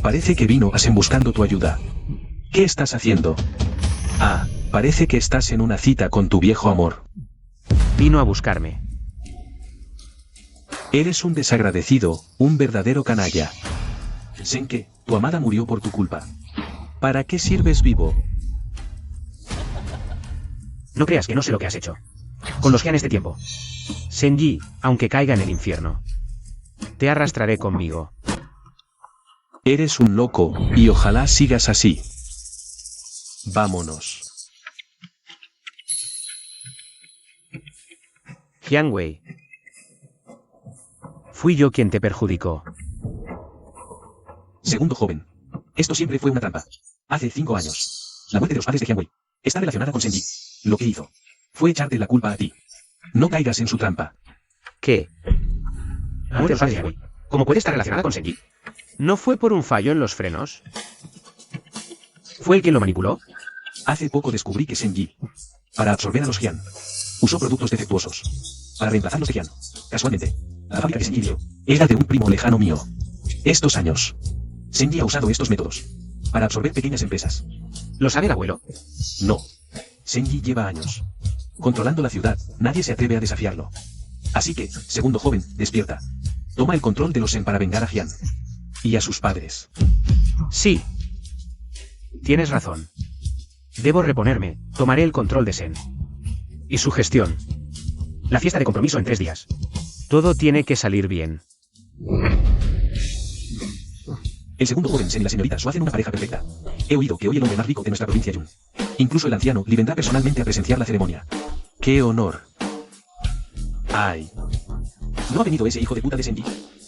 Parece que vino a Sen buscando tu ayuda. ¿Qué estás haciendo? Ah, parece que estás en una cita con tu viejo amor. Vino a buscarme. Eres un desagradecido, un verdadero canalla. Senke, tu amada murió por tu culpa. ¿Para qué sirves vivo? No creas que no sé lo que has hecho. Con los Jian este tiempo. Senji, aunque caiga en el infierno. Te arrastraré conmigo. Eres un loco, y ojalá sigas así. Vámonos. Jiangwei. Fui yo quien te perjudicó. Segundo joven. Esto siempre fue una trampa. Hace 5 años. La muerte de los padres de Jiangwei está relacionada con Senji. Lo que hizo fue echarte la culpa a ti. No caigas en su trampa. ¿Qué? La muerte de los padres de Jiangwei. ¿Cómo puede estar relacionada con Senji? ¿No fue por un fallo en los frenos? ¿Fue el que lo manipuló? Hace poco descubrí que Senji, para absorber a los Jian, usó productos defectuosos. Para reemplazarlos de Jian. Casualmente, La fábrica que Senji dio era de un primo lejano mío. Estos años. Senji ha usado estos métodos para absorber pequeñas empresas. ¿Lo sabe el abuelo? No. Senji lleva años controlando la ciudad. Nadie se atreve a desafiarlo. Así que, segundo joven, despierta. Toma el control de los Zen para vengar a Jian y a sus padres. Sí. Tienes razón. Debo reponerme. Tomaré el control de Zen. Y su gestión. La fiesta de compromiso en 3 días. Todo tiene que salir bien. El segundo joven Zen y la señorita Su hacen una pareja perfecta. He oído que hoy el hombre más rico de nuestra provincia Yun. Incluso el anciano Li vendrá personalmente a presenciar la ceremonia. ¡Qué honor! ¡Ay! ¿No ha venido ese hijo de puta de Senji?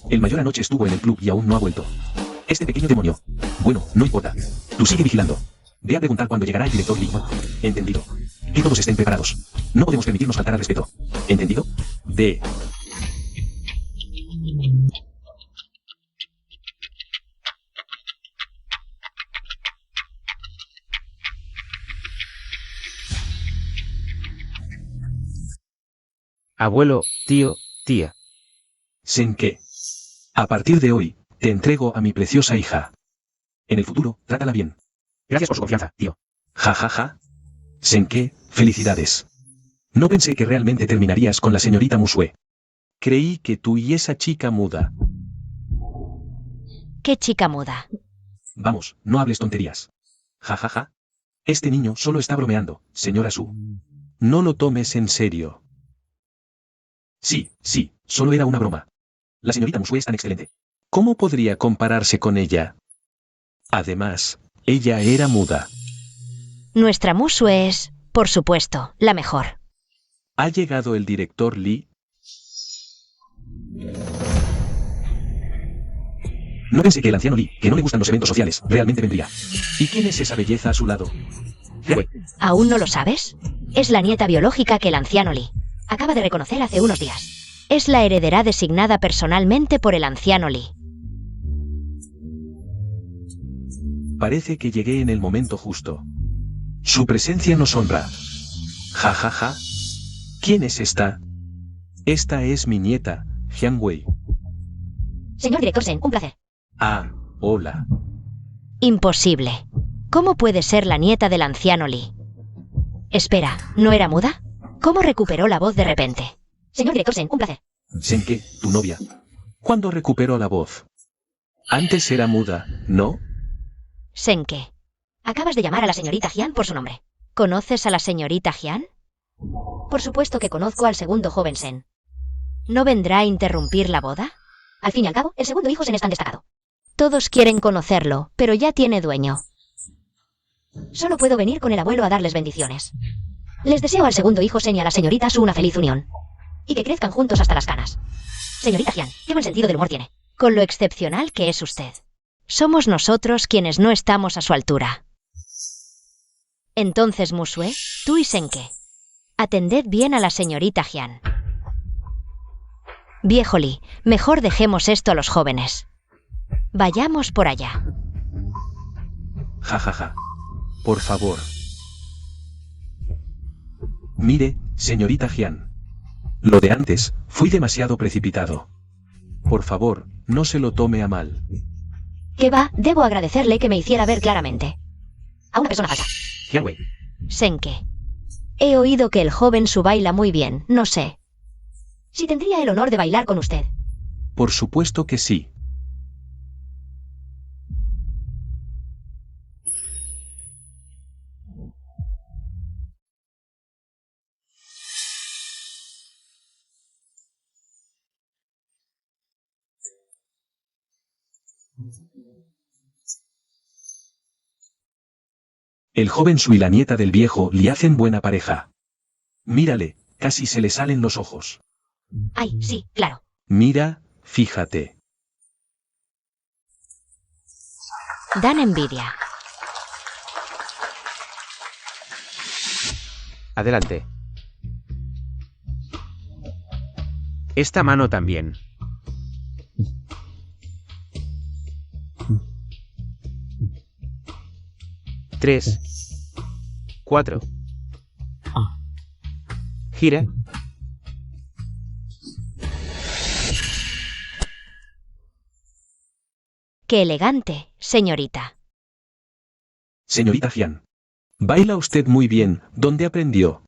El mayor anoche estuvo en el club y aún no ha vuelto. Este pequeño demonio. Bueno, no importa. Tú sigue vigilando. Ve a preguntar cuándo llegará el director Li. ¿Entendido? Que todos estén preparados. No podemos permitirnos faltar al respeto. ¿Entendido? D. Abuelo, tío, tía. Senke. A partir de hoy, te entrego a mi preciosa hija. En el futuro, trátala bien. Gracias por su confianza, tío. Ja ja ja. Senke, felicidades. No pensé que realmente terminarías con la señorita Musue. Creí que tú y esa chica muda. ¿Qué chica muda? Vamos, no hables tonterías. Ja ja ja. Este niño solo está bromeando, señora Su. No lo tomes en serio. Sí, solo era una broma. La señorita Musue es tan excelente. ¿Cómo podría compararse con ella? Además, ella era muda. Nuestra Musu es, por supuesto, la mejor. ¿Ha llegado el director Li? No pensé que el anciano Li, que no le gustan los eventos sociales, realmente vendría. ¿Y quién es esa belleza a su lado? ¿Aún no lo sabes? Es la nieta biológica que el anciano Li acaba de reconocer hace unos días. Es la heredera designada personalmente por el anciano Li. Parece que llegué en el momento justo. Su presencia nos honra. Ja ja ja. ¿Quién es esta? Esta es mi nieta, Jian Wei. Señor director Zen, un placer. Ah, hola. Imposible. ¿Cómo puede ser la nieta del anciano Li? Espera, ¿no era muda? ¿Cómo recuperó la voz de repente? Señor director Zen, un placer. Senke, tu novia. ¿Cuándo recuperó la voz? Antes era muda, ¿no? Senke, acabas de llamar a la señorita Jian por su nombre. ¿Conoces a la señorita Jian? Por supuesto que conozco al segundo joven Zen. ¿No vendrá a interrumpir la boda? Al fin y al cabo, el segundo hijo Zen es tan destacado. Todos quieren conocerlo, pero ya tiene dueño. Solo puedo venir con el abuelo a darles bendiciones. Les deseo al segundo hijo Zen y a la señorita Su una feliz unión. Y que crezcan juntos hasta las canas. Señorita Jian, qué buen sentido del humor tiene. Con lo excepcional que es usted. Somos nosotros quienes no estamos a su altura. Entonces, Musue, tú y Senke, atended bien a la señorita Jian. Viejo Li, mejor dejemos esto a los jóvenes. Vayamos por allá. Ja ja ja. Por favor. Mire, señorita Jian. Lo de antes, fui demasiado precipitado. Por favor, no se lo tome a mal. ¿Qué va? Debo agradecerle que me hiciera ver claramente. A una persona falsa. Jian Wei. Senke. He oído que el joven Su baila muy bien, no sé. Si tendría el honor de bailar con usted. Por supuesto que sí. El joven Su y la nieta del viejo Li hacen buena pareja. Mírale, casi se le salen los ojos. Ay, sí, claro. Mira, fíjate. Dan envidia. Adelante. Esta mano también. Tres. 4. Gira. Qué elegante, señorita. Señorita Jian. Baila usted muy bien. ¿Dónde aprendió?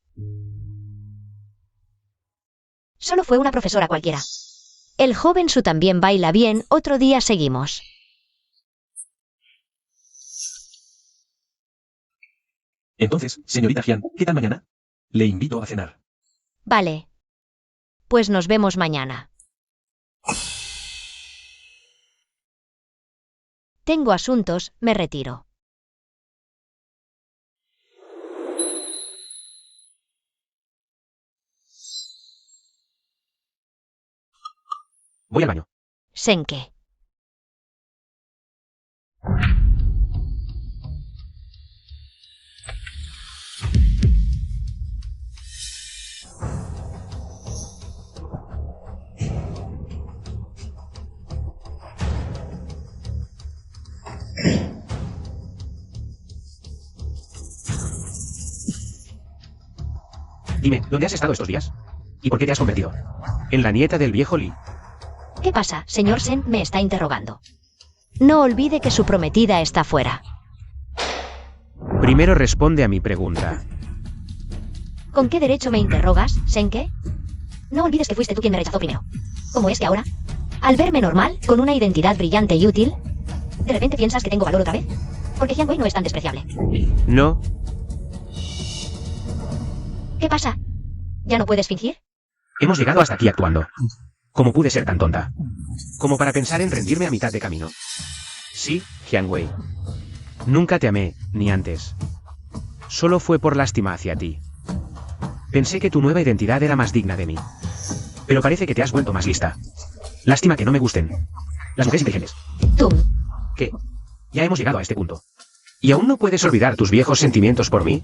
Solo fue una profesora cualquiera. El joven Su también baila bien, otro día seguimos. Entonces, señorita Jian, ¿qué tal mañana? Le invito a cenar. Vale. Pues nos vemos mañana. Tengo asuntos, me retiro. Voy al baño. Senke. Dime, ¿dónde has estado estos días? ¿Y por qué te has convertido? En la nieta del viejo Lee. ¿Qué pasa, señor Sen? Me está interrogando. No olvide que su prometida está fuera. Primero responde a mi pregunta. ¿Con qué derecho me interrogas, Senke? No olvides que fuiste tú quien me rechazó primero. ¿Cómo es que ahora, al verme normal, con una identidad brillante y útil, de repente piensas que tengo valor otra vez? Porque Jian Wei no es tan despreciable. No, ¿Qué pasa? ¿Ya no puedes fingir? hemos llegado hasta aquí actuando. ¿Cómo pude ser tan tonta? Como para pensar en rendirme a mitad de camino. Sí, Jian Wei. Nunca te amé, ni antes. Solo fue por lástima hacia ti. Pensé que tu nueva identidad era más digna de mí. Pero parece que te has vuelto más lista. Lástima que no me gusten las mujeres inteligentes. Tú. ¿Qué? Ya hemos llegado a este punto. ¿Y aún no puedes olvidar tus viejos sentimientos por mí?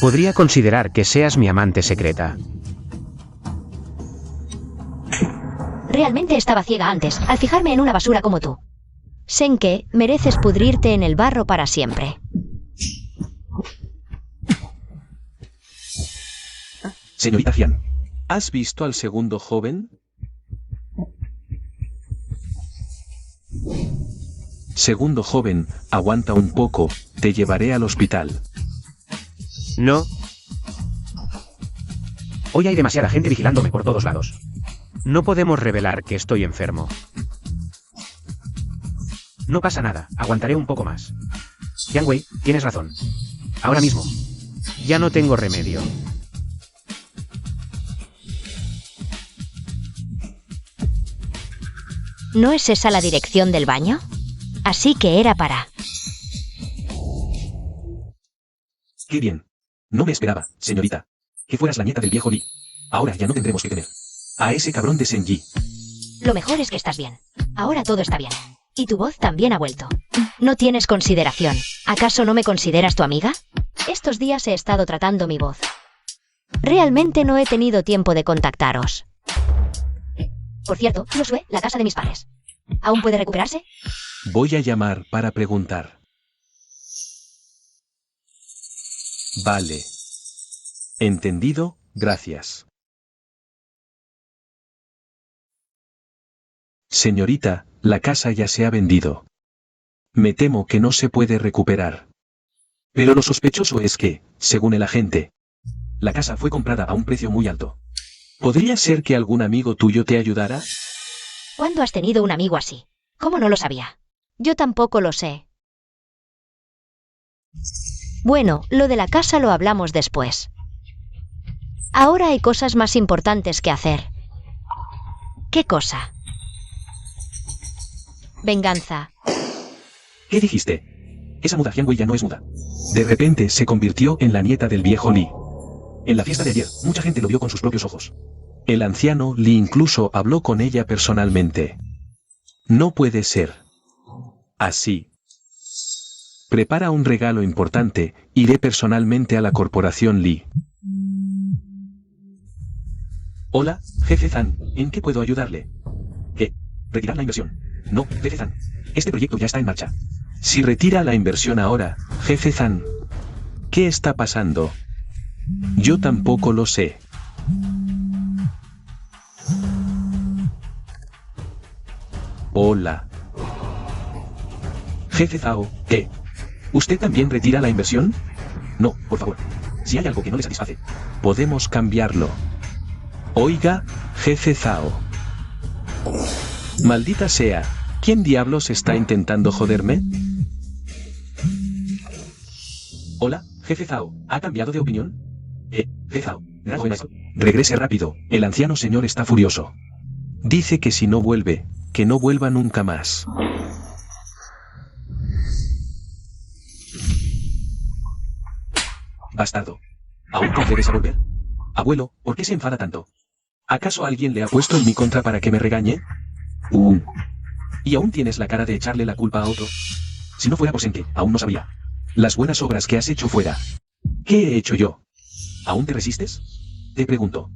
Podría considerar que seas mi amante secreta. Realmente estaba ciega antes, al fijarme en una basura como tú. Senke, mereces pudrirte en el barro para siempre. Señorita Jian, ¿has visto al segundo joven? Segundo joven, aguanta un poco, te llevaré al hospital. No. Hoy hay demasiada gente vigilándome por todos lados. No podemos revelar que estoy enfermo. No pasa nada, aguantaré un poco más. Jian Wei, tienes razón. Ahora mismo. Ya no tengo remedio. ¿No es esa la dirección del baño? Así que era para... ¡Qué bien! No me esperaba, señorita, que fueras la nieta del viejo Lee. Ahora ya no tendremos que temer a ese cabrón de Senji. Lo mejor es que estás bien. Ahora todo está bien. Y tu voz también ha vuelto. No tienes consideración. ¿Acaso no me consideras tu amiga? Estos días he estado tratando mi voz. Realmente no he tenido tiempo de contactaros. Por cierto, Josué, la casa de mis padres. ¿Aún puede recuperarse? Voy a llamar para preguntar. Vale. Entendido, gracias. Señorita, la casa ya se ha vendido. Me temo que no se puede recuperar. Pero lo sospechoso es que, según el agente, la casa fue comprada a un precio muy alto. ¿Podría ser que algún amigo tuyo te ayudara? ¿Cuándo has tenido un amigo así? ¿Cómo no lo sabía? Yo tampoco lo sé. Bueno, lo de la casa lo hablamos después. Ahora hay cosas más importantes que hacer. ¿Qué cosa? Venganza. ¿Qué dijiste? Esa muda Jian Wei ya no es muda. De repente se convirtió en la nieta del viejo Lee. En la fiesta de ayer, mucha gente lo vio con sus propios ojos. El anciano Lee incluso habló con ella personalmente. No puede ser así. Prepara un regalo importante, iré personalmente a la corporación Lee. Hola, jefe Zan, ¿en qué puedo ayudarle? ¿Qué? ¿Retirar la inversión? No, jefe Zan. Este proyecto ya está en marcha. Si retira la inversión ahora, jefe Zan. ¿Qué está pasando? Yo tampoco lo sé. Hola. Jefe Zhao, ¿qué? ¿Usted también retira la inversión? No, por favor. Si hay algo que no le satisface, podemos cambiarlo. Oiga, jefe Zhao. Maldita sea, ¿quién diablos está intentando joderme? Hola, jefe Zhao, ¿ha cambiado de opinión? Jefe Zhao, regrese rápido, el anciano señor está furioso. Dice que si no vuelve, que no vuelva nunca más. Bastardo. ¿Aún te atreves a volver? Abuelo, ¿por qué se enfada tanto? ¿Acaso alguien le ha puesto en mi contra para que me regañe? ¿Y aún tienes la cara de echarle la culpa a otro? Si no fuera por Senke, aún no sabía. Las buenas obras que has hecho fuera. ¿Qué he hecho yo? ¿Aún te resistes? Te pregunto.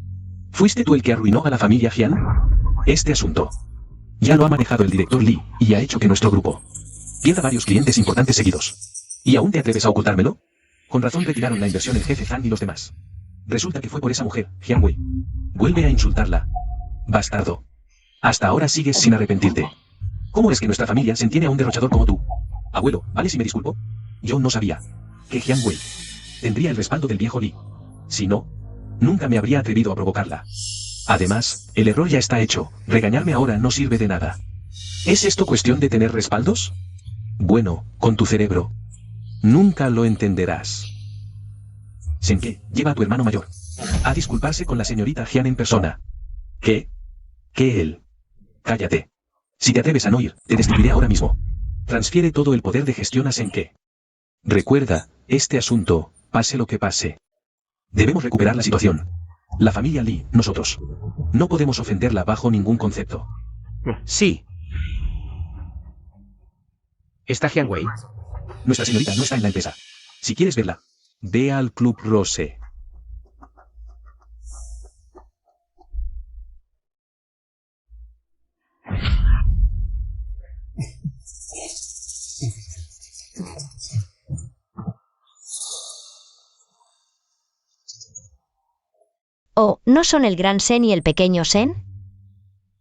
¿Fuiste tú el que arruinó a la familia Jian? Este asunto ya lo ha manejado el director Lee y ha hecho que nuestro grupo pierda varios clientes importantes seguidos. ¿Y aún te atreves a ocultármelo? Con razón retiraron la inversión el jefe Zhang y los demás. Resulta que fue por esa mujer, Jian Wei. Vuelve a insultarla. Bastardo. Hasta ahora sigues sin arrepentirte. ¿Cómo es que nuestra familia se entiende a un derrochador como tú? Abuelo, ¿vale si me disculpo? Yo no sabía que Jian Wei tendría el respaldo del viejo Lee. Si no, nunca me habría atrevido a provocarla. Además, el error ya está hecho, regañarme ahora no sirve de nada. ¿Es esto cuestión de tener respaldos? Bueno, con tu cerebro. Nunca lo entenderás. Senke, lleva a tu hermano mayor a disculparse con la señorita Jian en persona. ¿Qué? ¿Qué él? Cállate. Si te atreves a no ir, te destituiré ahora mismo. Transfiere todo el poder de gestión a Senke. Recuerda, este asunto, pase lo que pase. Debemos recuperar la situación. La familia Lee, nosotros. No podemos ofenderla bajo ningún concepto. Sí. ¿Está Jian Wei? Nuestra señorita no está en la empresa. Si quieres verla, ve al Club Rose. ¿O no son el gran Sen y el pequeño Sen?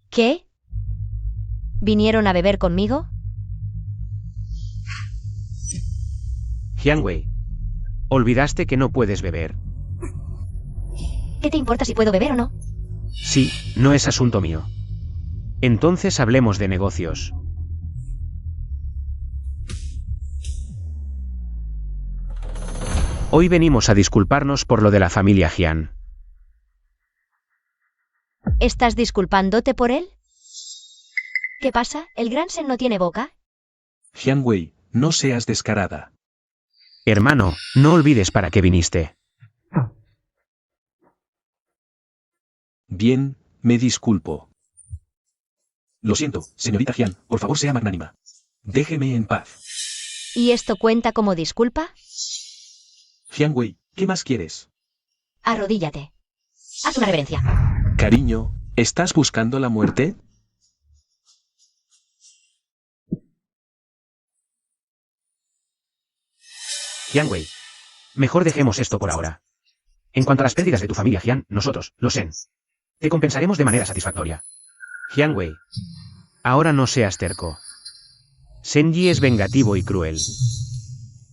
¿Qué? ¿Vinieron a beber conmigo? Jian Wei. Olvidaste que no puedes beber. ¿Qué te importa si puedo beber o no? Sí, no es asunto mío. Entonces hablemos de negocios. Hoy venimos a disculparnos por lo de la familia Jian. ¿Estás disculpándote por él? ¿Qué pasa? ¿El gran Sen no tiene boca? Jian Wei, no seas descarada. Hermano, no olvides para qué viniste. Bien, me disculpo. Lo siento, señorita Jian, por favor sea magnánima. Déjeme en paz. ¿Y esto cuenta como disculpa? Jian Wei, ¿qué más quieres? Arrodíllate. Haz una reverencia. Cariño, ¿estás buscando la muerte? Jian Wei. Mejor dejemos esto por ahora. En cuanto a las pérdidas de tu familia Jian, nosotros, los Sen, te compensaremos de manera satisfactoria. Jian Wei. Ahora no seas terco. Senji es vengativo y cruel.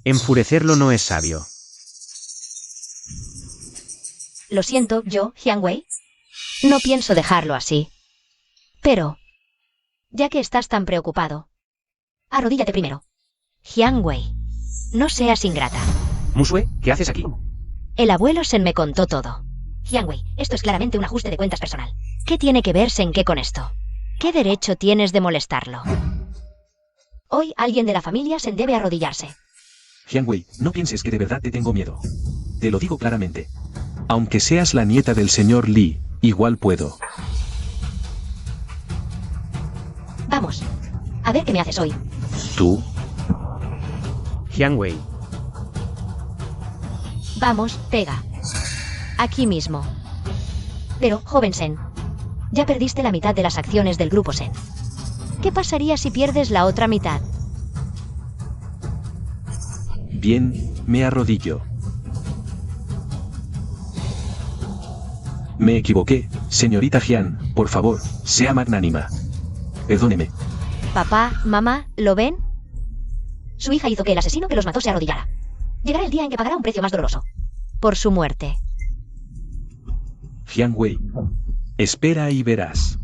Enfurecerlo no es sabio. Lo siento, yo, Jian Wei. No pienso dejarlo así. Pero, ya que estás tan preocupado, arrodíllate primero. Jian Wei, no seas ingrata. Musue, ¿qué haces aquí? El abuelo Sen me contó todo. Jian Wei, esto es claramente un ajuste de cuentas personal. ¿Qué tiene que ver Senke con esto? ¿Qué derecho tienes de molestarlo? Hoy alguien de la familia Sen debe arrodillarse. Jian Wei, no pienses que de verdad te tengo miedo. Te lo digo claramente. Aunque seas la nieta del señor Lee, igual puedo. Vamos. A ver qué me haces hoy. ¿Tú? Jian Wei. Vamos, pega. Aquí mismo. Pero, joven Sen, ya perdiste la mitad de las acciones del grupo Sen. ¿Qué pasaría si pierdes la otra mitad? Bien, me arrodillo. Me equivoqué, señorita Jian, por favor, sea magnánima. Perdóneme. Papá, mamá, ¿lo ven? Su hija hizo que el asesino que los mató se arrodillara. Llegará el día en que pagará un precio más doloroso. Por su muerte. Jiang Wei. Espera y verás.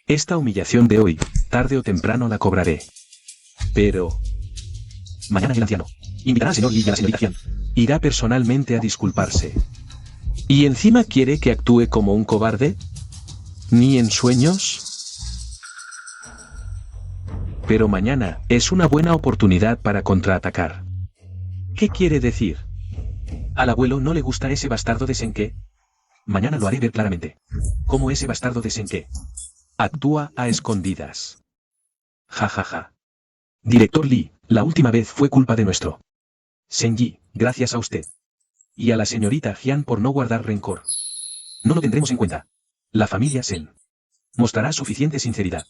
Esta humillación de hoy, tarde o temprano la cobraré. Pero... mañana el anciano invitará al señor Li y a la señorita Jian. Irá personalmente a disculparse. ¿Y encima quiere que actúe como un cobarde? ¿Ni en sueños? Pero mañana es una buena oportunidad para contraatacar. ¿Qué quiere decir? ¿Al abuelo no le gusta ese bastardo de Senke? Mañana lo haré ver claramente. Cómo ese bastardo de Senke actúa a escondidas. Ja ja ja. Director Li, la última vez fue culpa de nuestro Senji, gracias a usted. Y a la señorita Jian por no guardar rencor. No lo tendremos en cuenta. La familia Sen mostrará suficiente sinceridad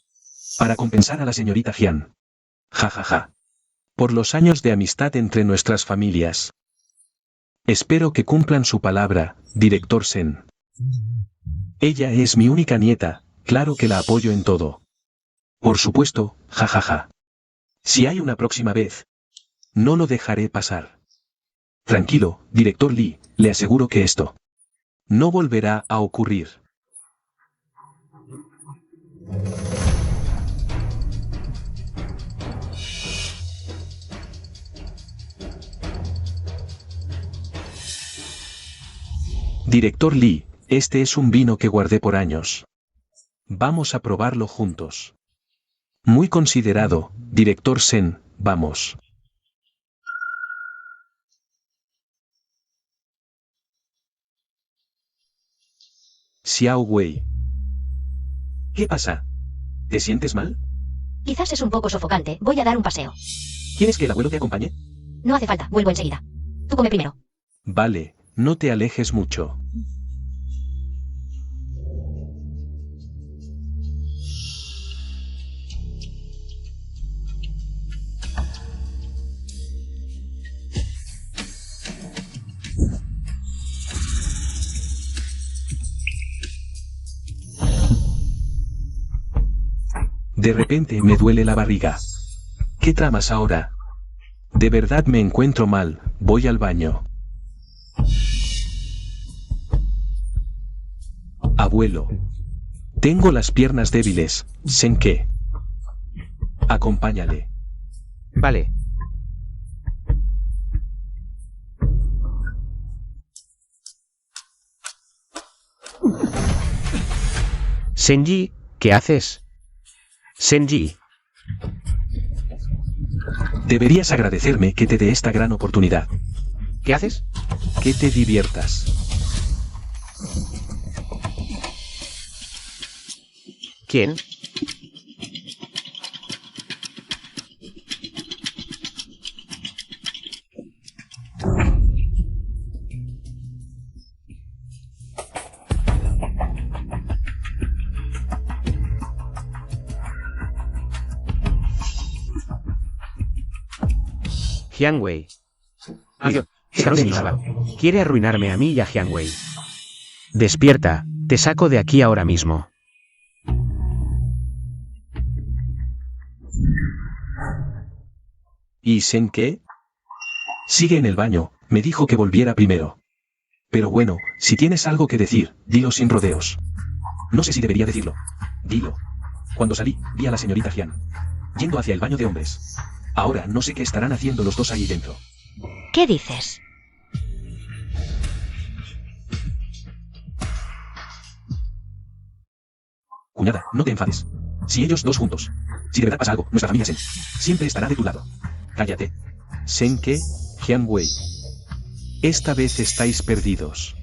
para compensar a la señorita Jian. Ja ja ja. Por los años de amistad entre nuestras familias. Espero que cumplan su palabra, director Sen. Ella es mi única nieta, claro que la apoyo en todo. Por supuesto, ja ja ja. Si hay una próxima vez, no lo dejaré pasar. Tranquilo, director Li, le aseguro que esto no volverá a ocurrir. Director Li, este es un vino que guardé por años. Vamos a probarlo juntos. Muy considerado, director Sen, vamos. Xiao Wei. ¿Qué pasa? ¿Te sientes mal? Quizás es un poco sofocante. Voy a dar un paseo. ¿Quieres que el abuelo te acompañe? No hace falta. Vuelvo enseguida. Tú come primero. Vale, no te alejes mucho. De repente me duele la barriga. ¿Qué tramas ahora? De verdad me encuentro mal, voy al baño. Abuelo. Tengo las piernas débiles, Senke. Acompáñale. Vale. Senji, ¿qué haces? Senji. Deberías agradecerme que te dé esta gran oportunidad. ¿Qué haces? Que te diviertas. ¿Quién? Jiang Wei. Quiere arruinarme a mí y a Jiang Wei. Despierta, te saco de aquí ahora mismo. ¿Y Senke? Sigue en el baño, me dijo que volviera primero. Pero bueno, si tienes algo que decir, dilo sin rodeos. No sé si debería decirlo. Dilo. Cuando salí, vi a la señorita Jian yendo hacia el baño de hombres. Ahora no sé qué estarán haciendo los dos ahí dentro. ¿Qué dices? Cuñada, no te enfades. Si ellos dos juntos. Si de verdad pasa algo, nuestra familia Sen siempre estará de tu lado. Cállate. Senke, Jiang Wei. Esta vez estáis perdidos.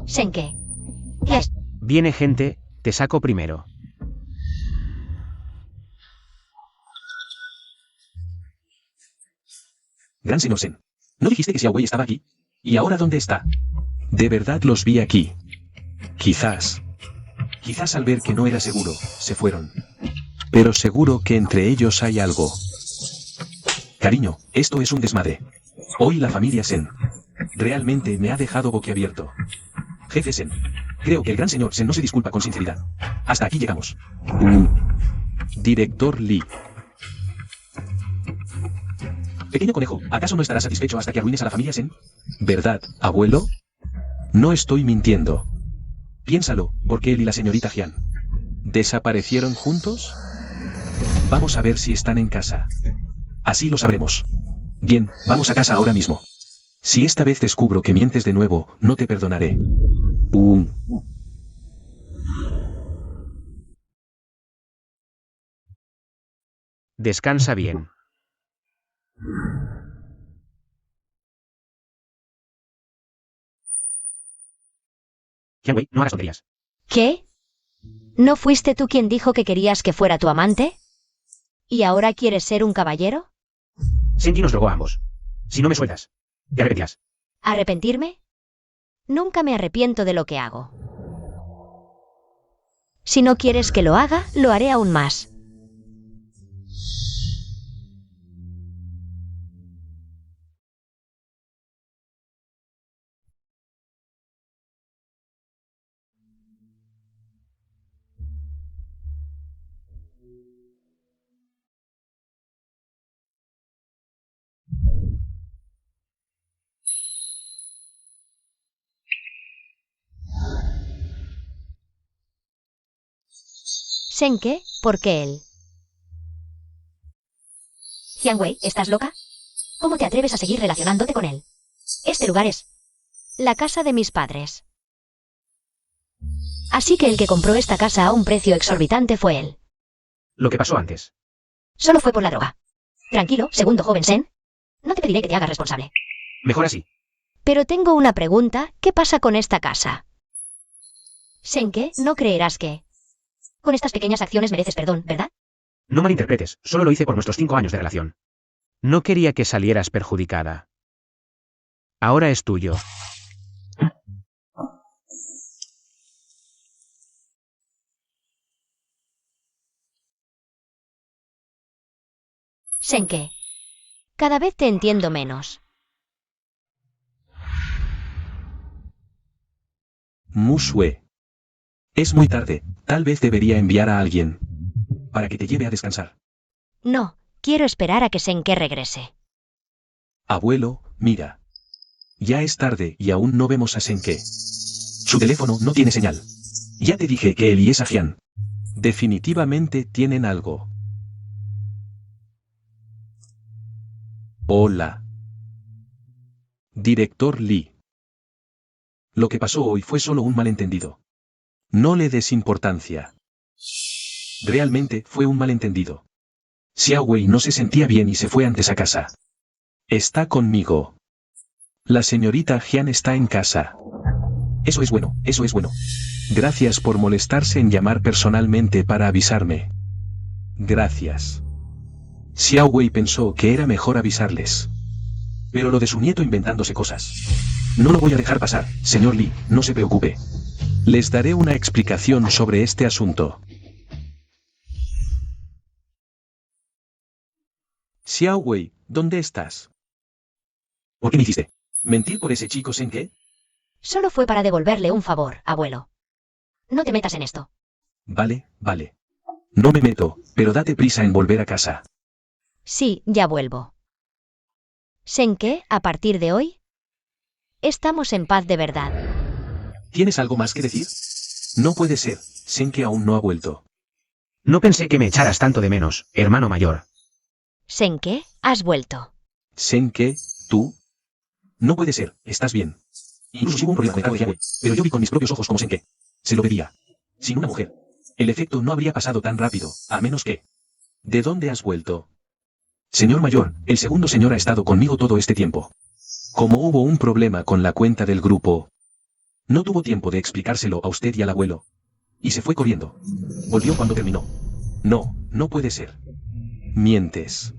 Senke. ¿Qué es? Viene gente, te saco primero. Gran señor Sen. ¿No dijiste que Xiao Wei estaba aquí? ¿Y ahora dónde está? De verdad los vi aquí. Quizás al ver que no era seguro, se fueron. Pero seguro que entre ellos hay algo. Cariño, esto es un desmadre. Hoy la familia Sen realmente me ha dejado boquiabierto. Jefe Sen, creo que el gran señor Sen no se disculpa con sinceridad. Hasta aquí llegamos. Director Lee. Pequeño conejo, ¿acaso no estarás satisfecho hasta que arruines a la familia Sen? ¿Verdad, abuelo? No estoy mintiendo. Piénsalo, porque él y la señorita Hyun ¿desaparecieron juntos? Vamos a ver si están en casa. Así lo sabremos. Bien, vamos a casa ahora mismo. Si esta vez descubro que mientes de nuevo, no te perdonaré. Descansa bien. Hyun-wei, no hagas tonterías. ¿Qué? ¿No fuiste tú quien dijo que querías que fuera tu amante? ¿Y ahora quieres ser un caballero? Senji nos drogó a ambos. Si no me sueltas, te arrepentirás. ¿Arrepentirme? Nunca me arrepiento de lo que hago. Si no quieres que lo haga, lo haré aún más. ¿Senke? ¿Por qué él? Hyun-wei, ¿estás loca? ¿Cómo te atreves a seguir relacionándote con él? Este lugar es la casa de mis padres. Así que el que compró esta casa a un precio exorbitante fue él. Lo que pasó antes. Solo fue por la droga. Tranquilo, segundo joven Sen. No te pediré que te hagas responsable. Mejor así. Pero tengo una pregunta. ¿Qué pasa con esta casa? Senke, no creerás que con estas pequeñas acciones mereces perdón, ¿verdad? No malinterpretes, solo lo hice por nuestros 5 años de relación. No quería que salieras perjudicada. Ahora es tuyo. Senke, cada vez te entiendo menos. Musue. Es muy tarde, tal vez debería enviar a alguien para que te lleve a descansar. No, quiero esperar a que Senke regrese. Abuelo, mira. Ya es tarde y aún no vemos a Senke. Su teléfono no tiene señal. Ya te dije que él y esa Hyun definitivamente tienen algo. Hola. Director Lee. Lo que pasó hoy fue solo un malentendido. No le des importancia. Realmente fue un malentendido. Xiaowei no se sentía bien y se fue antes a casa. Está conmigo. La señorita Hyun está en casa. Eso es bueno, eso es bueno. Gracias por molestarse en llamar personalmente para avisarme. Gracias. Xiaowei pensó que era mejor avisarles. Pero lo de su nieto inventándose cosas. No lo voy a dejar pasar, señor Lee, no se preocupe. Les daré una explicación sobre este asunto. Xiaowei, ¿dónde estás? ¿Por qué me hiciste mentir por ese chico Senke? Solo fue para devolverle un favor, abuelo. No te metas en esto. Vale, vale. No me meto, pero date prisa en volver a casa. Sí, ya vuelvo. Senke, a partir de hoy, estamos en paz de verdad. ¿Tienes algo más que decir? No puede ser, Senke aún no ha vuelto. No pensé que me echaras tanto de menos, hermano mayor. Senke, has vuelto. Senke, ¿tú? No puede ser, estás bien. Incluso si hubo un problema con el carro de Hyun, pero yo vi con mis propios ojos como Senke se lo pedía. Sin una mujer, el efecto no habría pasado tan rápido, a menos que... ¿De dónde has vuelto? Señor mayor, el segundo señor ha estado conmigo todo este tiempo. Como hubo un problema con la cuenta del grupo, no tuvo tiempo de explicárselo a usted y al abuelo. Y se fue corriendo. Volvió cuando terminó. No, no puede ser. Mientes.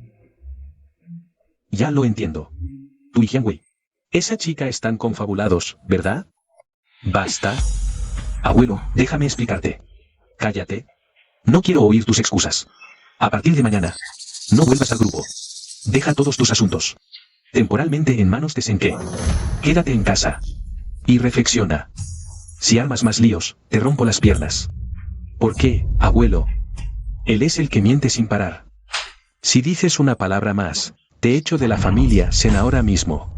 Ya lo entiendo. Tú y Hyun-wei. Esa chica están confabulados, ¿verdad? Basta. Abuelo, déjame explicarte. Cállate. No quiero oír tus excusas. A partir de mañana, no vuelvas al grupo. Deja todos tus asuntos temporalmente en manos de Senke. Quédate en casa. Y reflexiona. Si armas más líos, te rompo las piernas. ¿Por qué, abuelo? Él es el que miente sin parar. Si dices una palabra más, te echo de la familia Sen ahora mismo.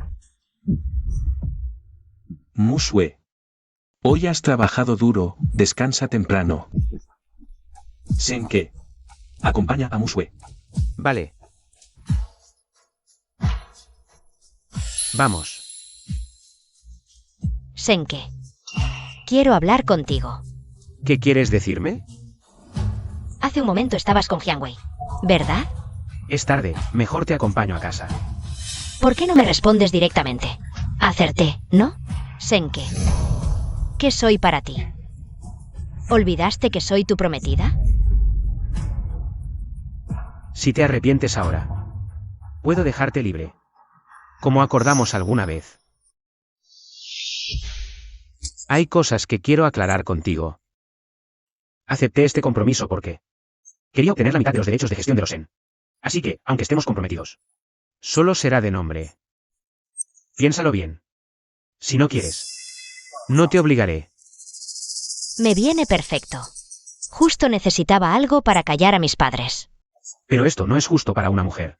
Musue. Hoy has trabajado duro, descansa temprano. Senke. Acompaña a Musue. Vale. Vamos. Senke. Quiero hablar contigo. ¿Qué quieres decirme? Hace un momento estabas con Jiang Wei, ¿verdad? Es tarde, mejor te acompaño a casa. ¿Por qué no me respondes directamente? Acerté, ¿no? Senke. ¿Qué soy para ti? ¿Olvidaste que soy tu prometida? Si te arrepientes ahora, puedo dejarte libre. Como acordamos alguna vez. Hay cosas que quiero aclarar contigo. Acepté este compromiso porque quería obtener la mitad de los derechos de gestión de los Sen. Así que, aunque estemos comprometidos, solo será de nombre. Piénsalo bien. Si no quieres, no te obligaré. Me viene perfecto. Justo necesitaba algo para callar a mis padres. Pero esto no es justo para una mujer.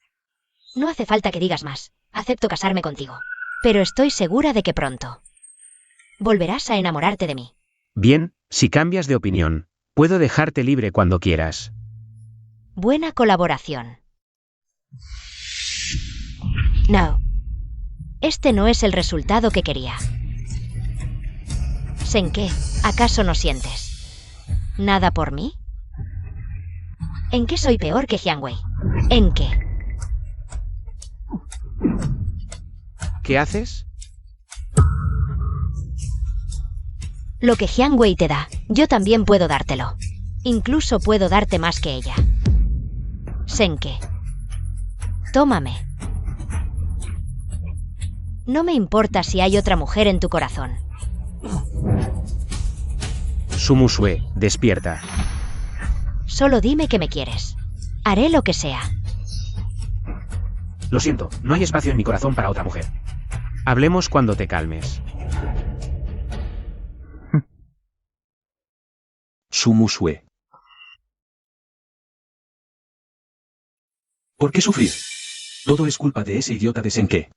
No hace falta que digas más. Acepto casarme contigo. Pero estoy segura de que pronto volverás a enamorarte de mí. Bien, si cambias de opinión, puedo dejarte libre cuando quieras. Buena colaboración. No. Este no es el resultado que quería. Senke, ¿acaso no sientes nada por mí? ¿En qué soy peor que Jiang Wei? ¿En qué? ¿Qué haces? Lo que Jiang Wei te da, yo también puedo dártelo. Incluso puedo darte más que ella. Senke. Tómame. No me importa si hay otra mujer en tu corazón. Sumusue, despierta. Solo dime que me quieres. Haré lo que sea. Lo siento, no hay espacio en mi corazón para otra mujer. Hablemos cuando te calmes. Sumusue. ¿Por qué sufrir? Todo es culpa de ese idiota de Senke.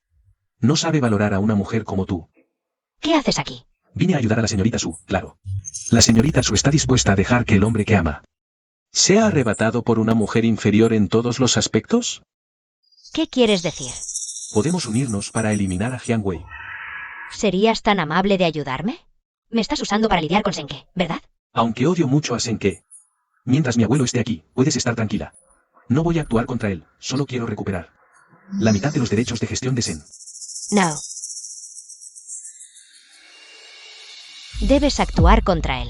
No sabe valorar a una mujer como tú. ¿Qué haces aquí? Vine a ayudar a la señorita Su, claro. La señorita Su está dispuesta a dejar que el hombre que ama sea arrebatado por una mujer inferior en todos los aspectos. ¿Qué quieres decir? Podemos unirnos para eliminar a Jiang Wei. ¿Serías tan amable de ayudarme? Me estás usando para lidiar con Senke, ¿verdad? Aunque odio mucho a Senke, mientras mi abuelo esté aquí, puedes estar tranquila. No voy a actuar contra él, solo quiero recuperar la mitad de los derechos de gestión de Sen. No. Debes actuar contra él.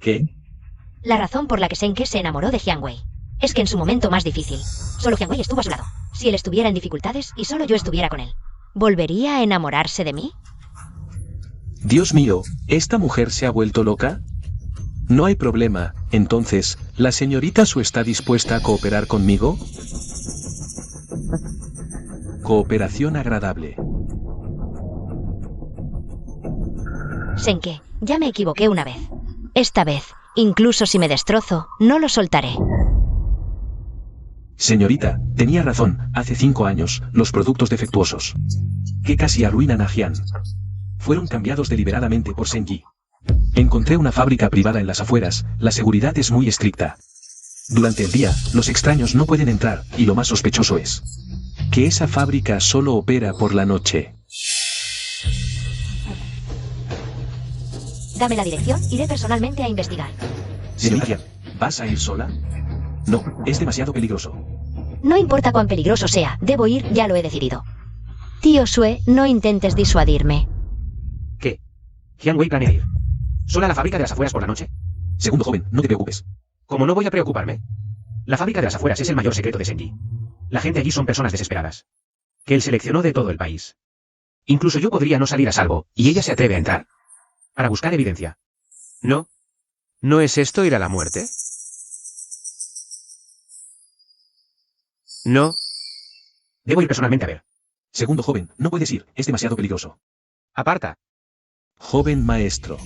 ¿Qué? La razón por la que Senke se enamoró de Jiang Wei es que en su momento más difícil, solo Jiang Wei estuvo a su lado. Si él estuviera en dificultades y solo yo estuviera con él, ¿volvería a enamorarse de mí? Dios mío, ¿esta mujer se ha vuelto loca? No hay problema, entonces, ¿la señorita Su está dispuesta a cooperar conmigo? Cooperación agradable. Senke, ya me equivoqué una vez. Esta vez, incluso si me destrozo, no lo soltaré. Señorita, tenía razón, hace 5 años, los productos defectuosos que casi arruinan a Jian fueron cambiados deliberadamente por Senji. Encontré una fábrica privada en las afueras, la seguridad es muy estricta. Durante el día, los extraños no pueden entrar, y lo más sospechoso es que esa fábrica solo opera por la noche. Dame la dirección, iré personalmente a investigar. Señorita, ¿vas a ir sola? No, es demasiado peligroso. No importa cuán peligroso sea, debo ir, ya lo he decidido. Tío Sue, no intentes disuadirme. ¿Qué? Jiang Wei planea ir sola a la fábrica de las afueras por la noche. Segundo joven, no te preocupes. ¿Cómo no voy a preocuparme? La fábrica de las afueras es el mayor secreto de Senji. La gente allí son personas desesperadas, que él seleccionó de todo el país. Incluso yo podría no salir a salvo, y ella se atreve a entrar para buscar evidencia. ¿No? ¿No es esto ir a la muerte? No, Debo ir personalmente a ver. Segundo joven, no puedes ir, es demasiado peligroso. Aparta. Joven maestro.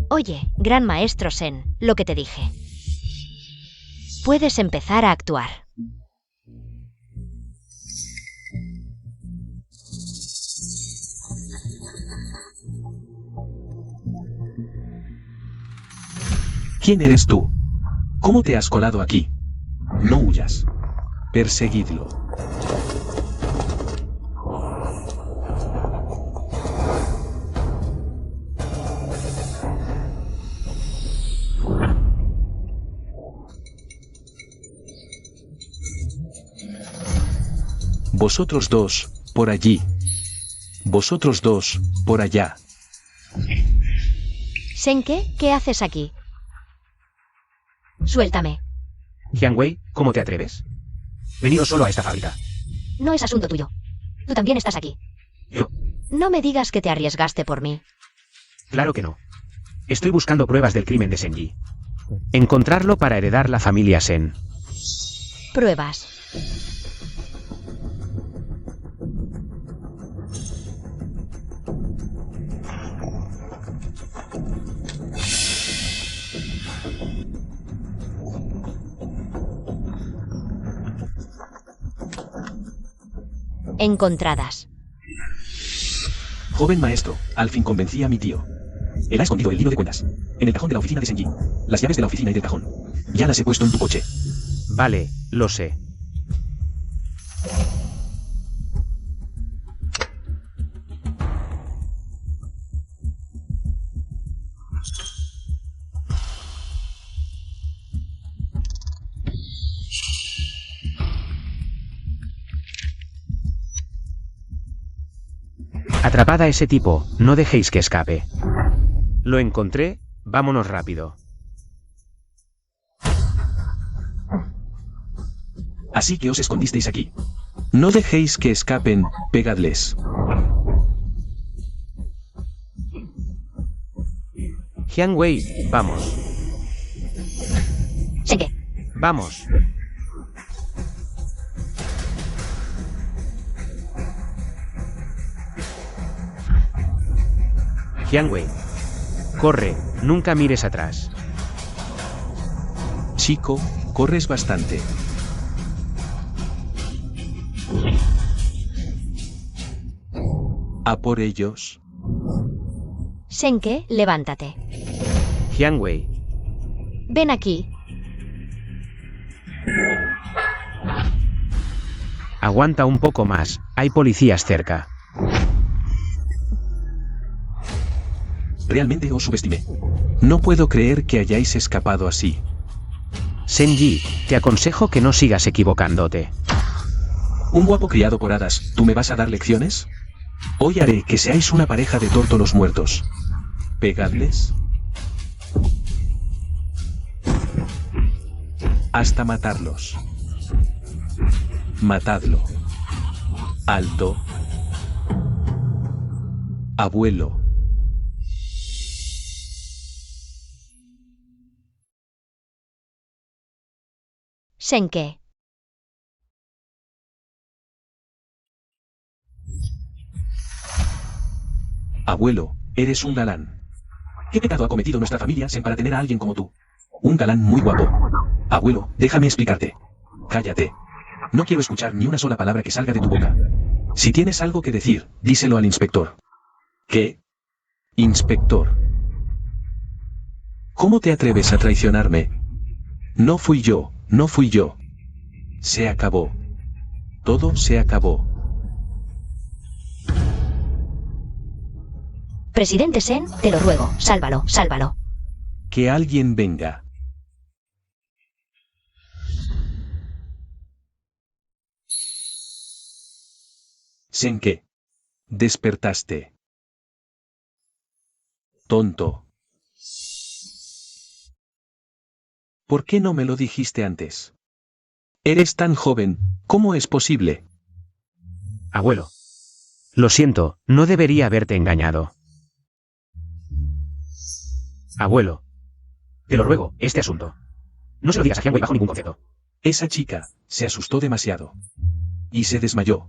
Oye, gran maestro Sen, lo que te dije. Puedes empezar a actuar. ¿Quién eres tú? ¿Cómo te has colado aquí? No huyas. Perseguidlo. Vosotros dos, por allí. Vosotros dos, por allá. Senke, ¿qué haces aquí? Suéltame. Jiang Wei, ¿cómo te atreves? Venido solo a esta fábrica. No es asunto tuyo. Tú también estás aquí. Yo. No me digas que te arriesgaste por mí. Claro que no. Estoy buscando pruebas del crimen de Senji. Encontrarlo para heredar la familia Sen. Pruebas. Encontradas. Joven maestro, al fin convencí a mi tío. Él ha escondido el libro de cuentas. En el cajón de la oficina de Senji. Las llaves de la oficina y del cajón. Ya las he puesto en tu coche. Vale, lo sé. Atrapad a ese tipo, no dejéis que escape. Lo encontré, vámonos rápido. Así que os escondisteis aquí. No dejéis que escapen, pegadles. Jiang Wei, vamos. Senke. Vamos. Jiang Wei. Corre, nunca mires atrás. Chico, corres bastante. A por ellos. Senke, levántate. Jiang Wei. Ven aquí. Aguanta un poco más, hay policías cerca. Realmente os subestimé. No puedo creer que hayáis escapado así. Senji, te aconsejo que no sigas equivocándote. Un guapo criado por hadas, ¿tú me vas a dar lecciones? Hoy haré que seáis una pareja de tórtolos muertos. Pegadles. Hasta matarlos. Matadlo. Alto. Abuelo. Senke. Abuelo, eres un galán. ¿Qué pecado ha cometido nuestra familia Sen para tener a alguien como tú? Un galán muy guapo. Abuelo, déjame explicarte. Cállate. No quiero escuchar ni una sola palabra que salga de tu boca. Si tienes algo que decir, díselo al inspector. ¿Qué? Inspector. ¿Cómo te atreves a traicionarme? No fui yo, no fui yo. Se acabó. Todo se acabó. Presidente Sen, te lo ruego, sálvalo, sálvalo. Que alguien venga. Senke. Despertaste. Tonto. ¿Por qué no me lo dijiste antes? Eres tan joven, ¿cómo es posible? Abuelo. Lo siento, no debería haberte engañado. Abuelo. Te lo ruego, este asunto. No se lo digas a Jianwei bajo ningún concepto. Esa chica se asustó demasiado. Y se desmayó.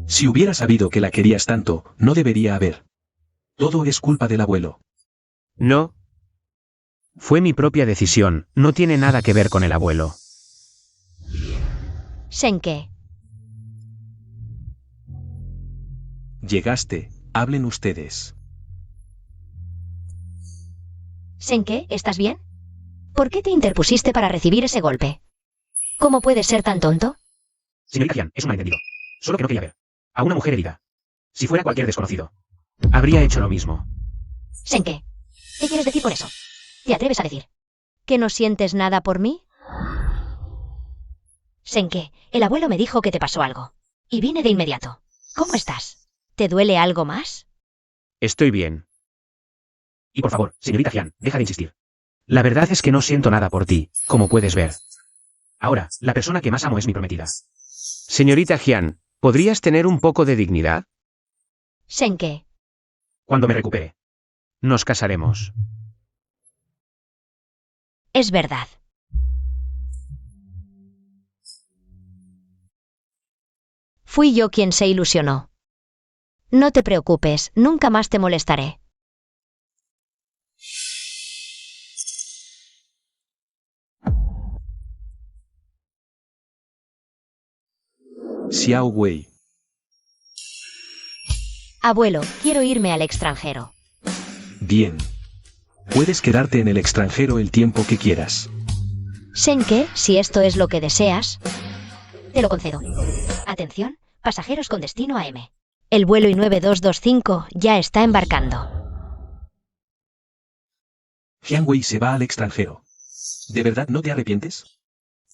Si hubiera sabido que la querías tanto, no debería haber. Todo es culpa del abuelo. No. Fue mi propia decisión, no tiene nada que ver con el abuelo. Senke. Llegaste, hablen ustedes. Senke, ¿estás bien? ¿Por qué te interpusiste para recibir ese golpe? ¿Cómo puedes ser tan tonto? Señorita Jian, es un malentendido. Solo que no quería ver a una mujer herida. Si fuera cualquier desconocido, habría hecho lo mismo. Senke, ¿qué quieres decir con eso? ¿Te atreves a decir que no sientes nada por mí? Senke, el abuelo me dijo que te pasó algo. Y vine de inmediato. ¿Cómo estás? ¿Te duele algo más? Estoy bien. Y por favor, señorita Jian, deja de insistir. La verdad es que no siento nada por ti, como puedes ver. Ahora, la persona que más amo es mi prometida. Señorita Jian, ¿podrías tener un poco de dignidad? Senke, Cuando me recupere, nos casaremos. es verdad. Fui yo quien se ilusionó. No te preocupes, nunca más te molestaré. Xiao Wei. Abuelo, quiero irme al extranjero. Bien. Puedes quedarte en el extranjero el tiempo que quieras. Senke, si esto es lo que deseas, te lo concedo. Atención, pasajeros con destino a M. El vuelo I-9225 ya está embarcando. Jianwei se va al extranjero. ¿De verdad no te arrepientes?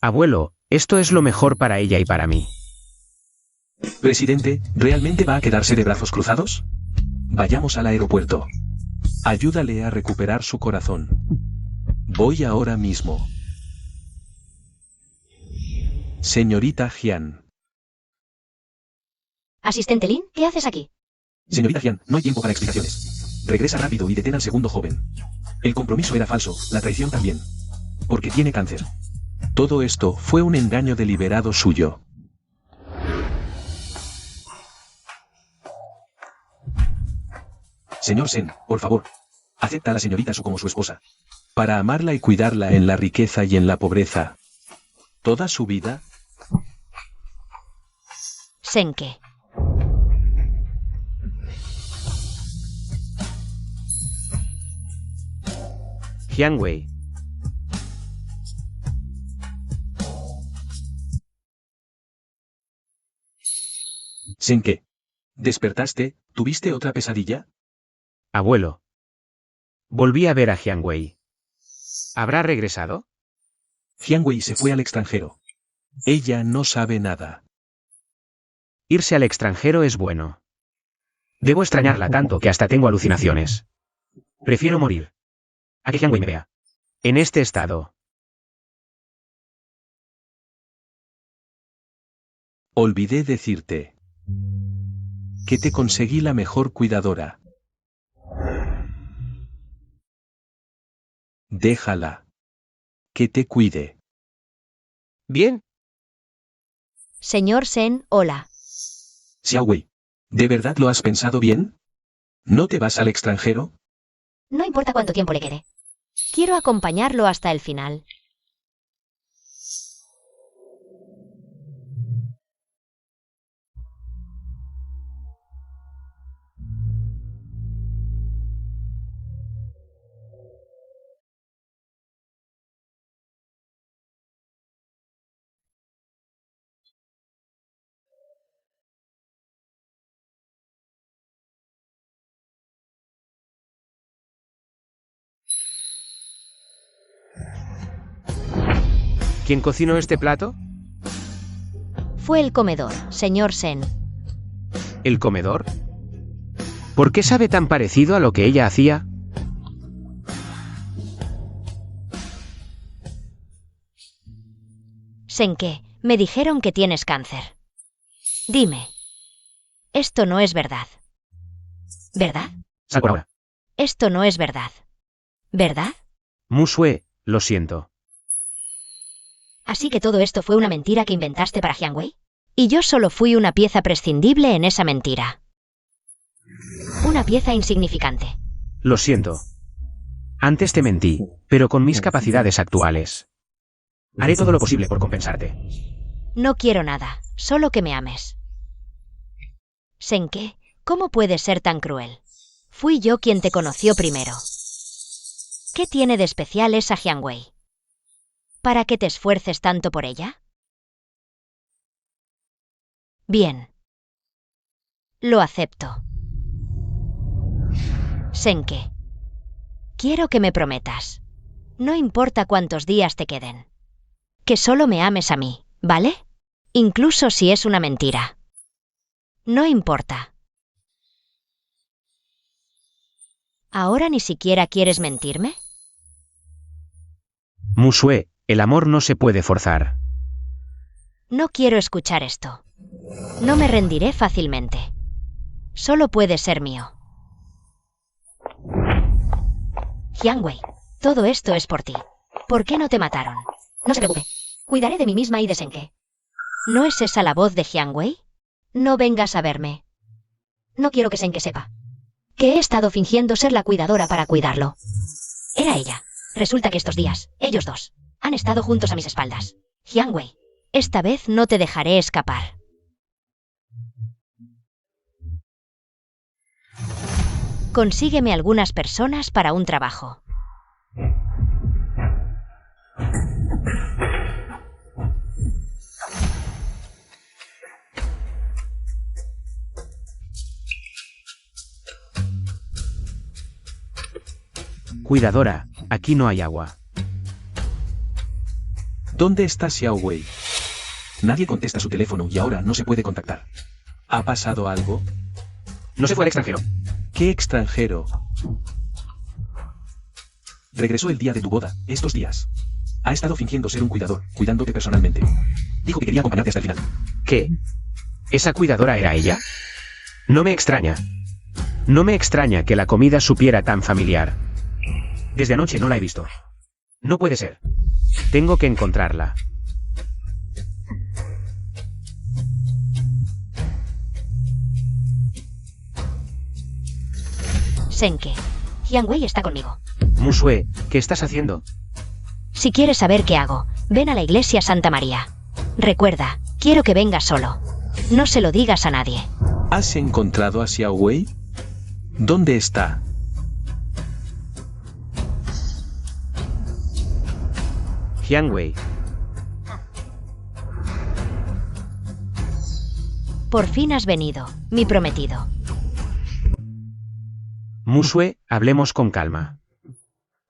Abuelo, esto es lo mejor para ella y para mí. Presidente, ¿realmente va a quedarse de brazos cruzados? Vayamos al aeropuerto. Ayúdale a recuperar su corazón. Voy ahora mismo. Señorita Jian. Asistente Lin, ¿qué haces aquí? Señorita Jian, no hay tiempo para explicaciones. Regresa rápido y detén al segundo joven. El compromiso era falso, la traición también. Porque tiene cáncer. Todo esto fue un engaño deliberado suyo. Señor Sen, por favor, acepta a la señorita Su como su esposa. Para amarla y cuidarla en la riqueza y en la pobreza. Toda su vida. Senke. Jianwei. Senke. ¿Despertaste? ¿Tuviste otra pesadilla? Abuelo. Volví a ver a Jianwei. ¿Habrá regresado? Jianwei se fue al extranjero. Ella no sabe nada. Irse al extranjero es bueno. Debo extrañarla tanto que hasta tengo alucinaciones. Prefiero morir a que Jianwei me vea en este estado. Olvidé decirte que te conseguí la mejor cuidadora. Déjala. Que te cuide. Bien. Señor Sen, hola. Xiaowei, ¿de verdad lo has pensado bien? ¿No te vas al extranjero? No importa cuánto tiempo le quede. Quiero acompañarlo hasta el final. ¿Quién cocinó este plato? Fue el comedor, señor Sen. ¿El comedor? ¿Por qué sabe tan parecido a lo que ella hacía? Senke, me dijeron que tienes cáncer. Dime. Esto no es verdad. ¿Verdad? Sal por ahora. Esto no es verdad. ¿verdad? Musue, lo siento. Así que todo esto fue una mentira que inventaste para Jiang Wei. Y yo solo fui una pieza prescindible en esa mentira. Una pieza insignificante. Lo siento. Antes te mentí, pero con mis capacidades actuales. Haré todo lo posible por compensarte. No quiero nada, solo que me ames. Senke, ¿cómo puedes ser tan cruel? Fui yo quien te conoció primero. ¿Qué tiene de especial esa Jiang Wei? ¿Para que te esfuerces tanto por ella? Bien. Lo acepto. Senke. Quiero que me prometas. No importa cuántos días te queden. Que solo me ames a mí, ¿vale? Incluso si es una mentira. No importa. ¿Ahora ni siquiera quieres mentirme? Musue, el amor no se puede forzar. No quiero escuchar esto. No me rendiré fácilmente. Solo puede ser mío. Jiang Wei, todo esto es por ti. ¿Por qué no te mataron? No se preocupe. Cuidaré de mí misma y de Senke. ¿No es esa la voz de Jiang Wei? No vengas a verme. No quiero que Senke sepa que he estado fingiendo ser la cuidadora para cuidarlo. Era ella. Resulta que estos días, ellos dos, han estado juntos a mis espaldas. Jiang Wei, esta vez no te dejaré escapar. Consígueme algunas personas para un trabajo. Cuidadora, aquí no hay agua. ¿Dónde está Xiao Wei? Nadie contesta su teléfono y ahora no se puede contactar. ¿Ha pasado algo? No se fue al extranjero. ¿Qué extranjero? Regresó el día de tu boda, estos días. Ha estado fingiendo ser un cuidador, cuidándote personalmente. Dijo que quería acompañarte hasta el final. ¿Qué? ¿Esa cuidadora era ella? No me extraña. No me extraña que la comida supiera tan familiar. Desde anoche no la he visto. No puede ser. Tengo que encontrarla. Senke, Jiang Wei está conmigo. Musue, ¿qué estás haciendo? Si quieres saber qué hago, ven a la iglesia Santa María. Recuerda, quiero que vengas solo. No se lo digas a nadie. ¿Has encontrado a Xiao Wei? ¿Dónde está? Jiang Wei. Por fin has venido, mi prometido. Musue, hablemos con calma.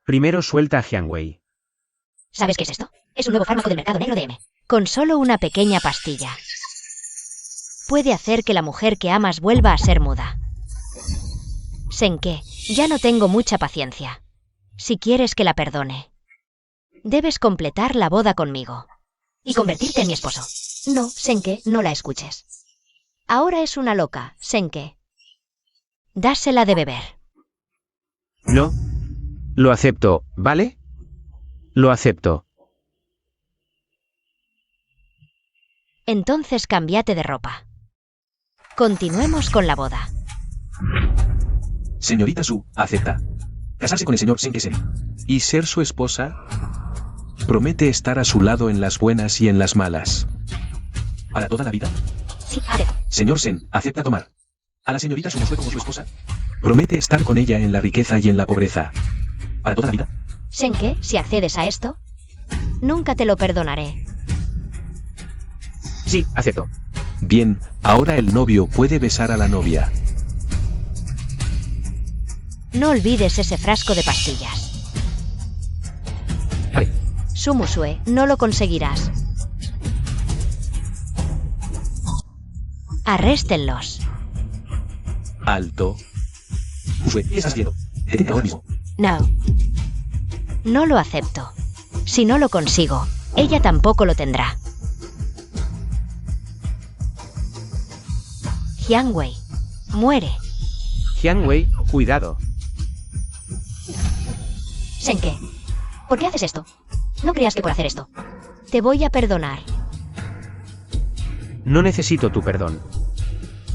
Primero suelta a Jiang Wei. ¿Sabes qué es esto? Es un nuevo fármaco del mercado negro de M. Con solo una pequeña pastilla. Puede hacer que la mujer que amas vuelva a ser muda. Senke, ya no tengo mucha paciencia. Si quieres que la perdone, debes completar la boda conmigo. Y convertirte en mi esposo. No, Senke, no la escuches. Ahora es una loca, Senke. Dásela de beber. No. Lo acepto, ¿vale? Lo acepto. Entonces cámbiate de ropa. Continuemos con la boda. Señorita Su, acepta. Casarse con el señor Senke-sen. ¿Y ser su esposa? Promete estar a su lado en las buenas y en las malas. ¿Para toda la vida? Sí, acepto. Señor Sen, ¿acepta tomar a la señorita Su como su esposa? Promete estar con ella en la riqueza y en la pobreza. ¿Para toda la vida? Senke, si accedes a esto, nunca te lo perdonaré. Sí, acepto. Bien, ahora el novio puede besar a la novia. No olvides ese frasco de pastillas. Vale. Sumusue, no lo conseguirás. Arréstenlos. Alto. Musue, ¿qué estás haciendo? Detente ahora mismo. No. No lo acepto. Si no lo consigo, ella tampoco lo tendrá. Jiang Wei, muere. Jiang Wei, cuidado. Senke, ¿por qué haces esto? No creas que por hacer esto. Te voy a perdonar. No necesito tu perdón.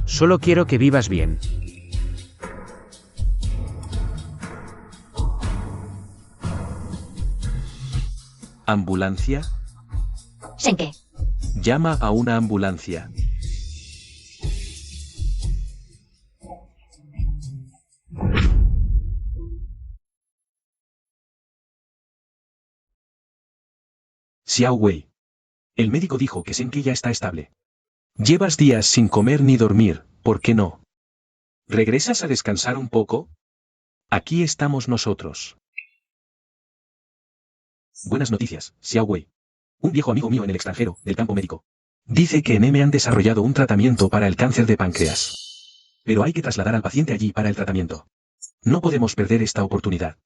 Solo quiero que vivas bien. ¿Ambulancia? Senke, Llama a una ambulancia. Xiao Wei. El médico dijo que Senke ya está estable. Llevas días sin comer ni dormir, ¿por qué no? ¿Regresas a descansar un poco? Aquí estamos nosotros. Buenas noticias, Xiao Wei. Un viejo amigo mío en el extranjero, del campo médico. Dice que en M han desarrollado un tratamiento para el cáncer de páncreas. Pero hay que trasladar al paciente allí para el tratamiento. No podemos perder esta oportunidad.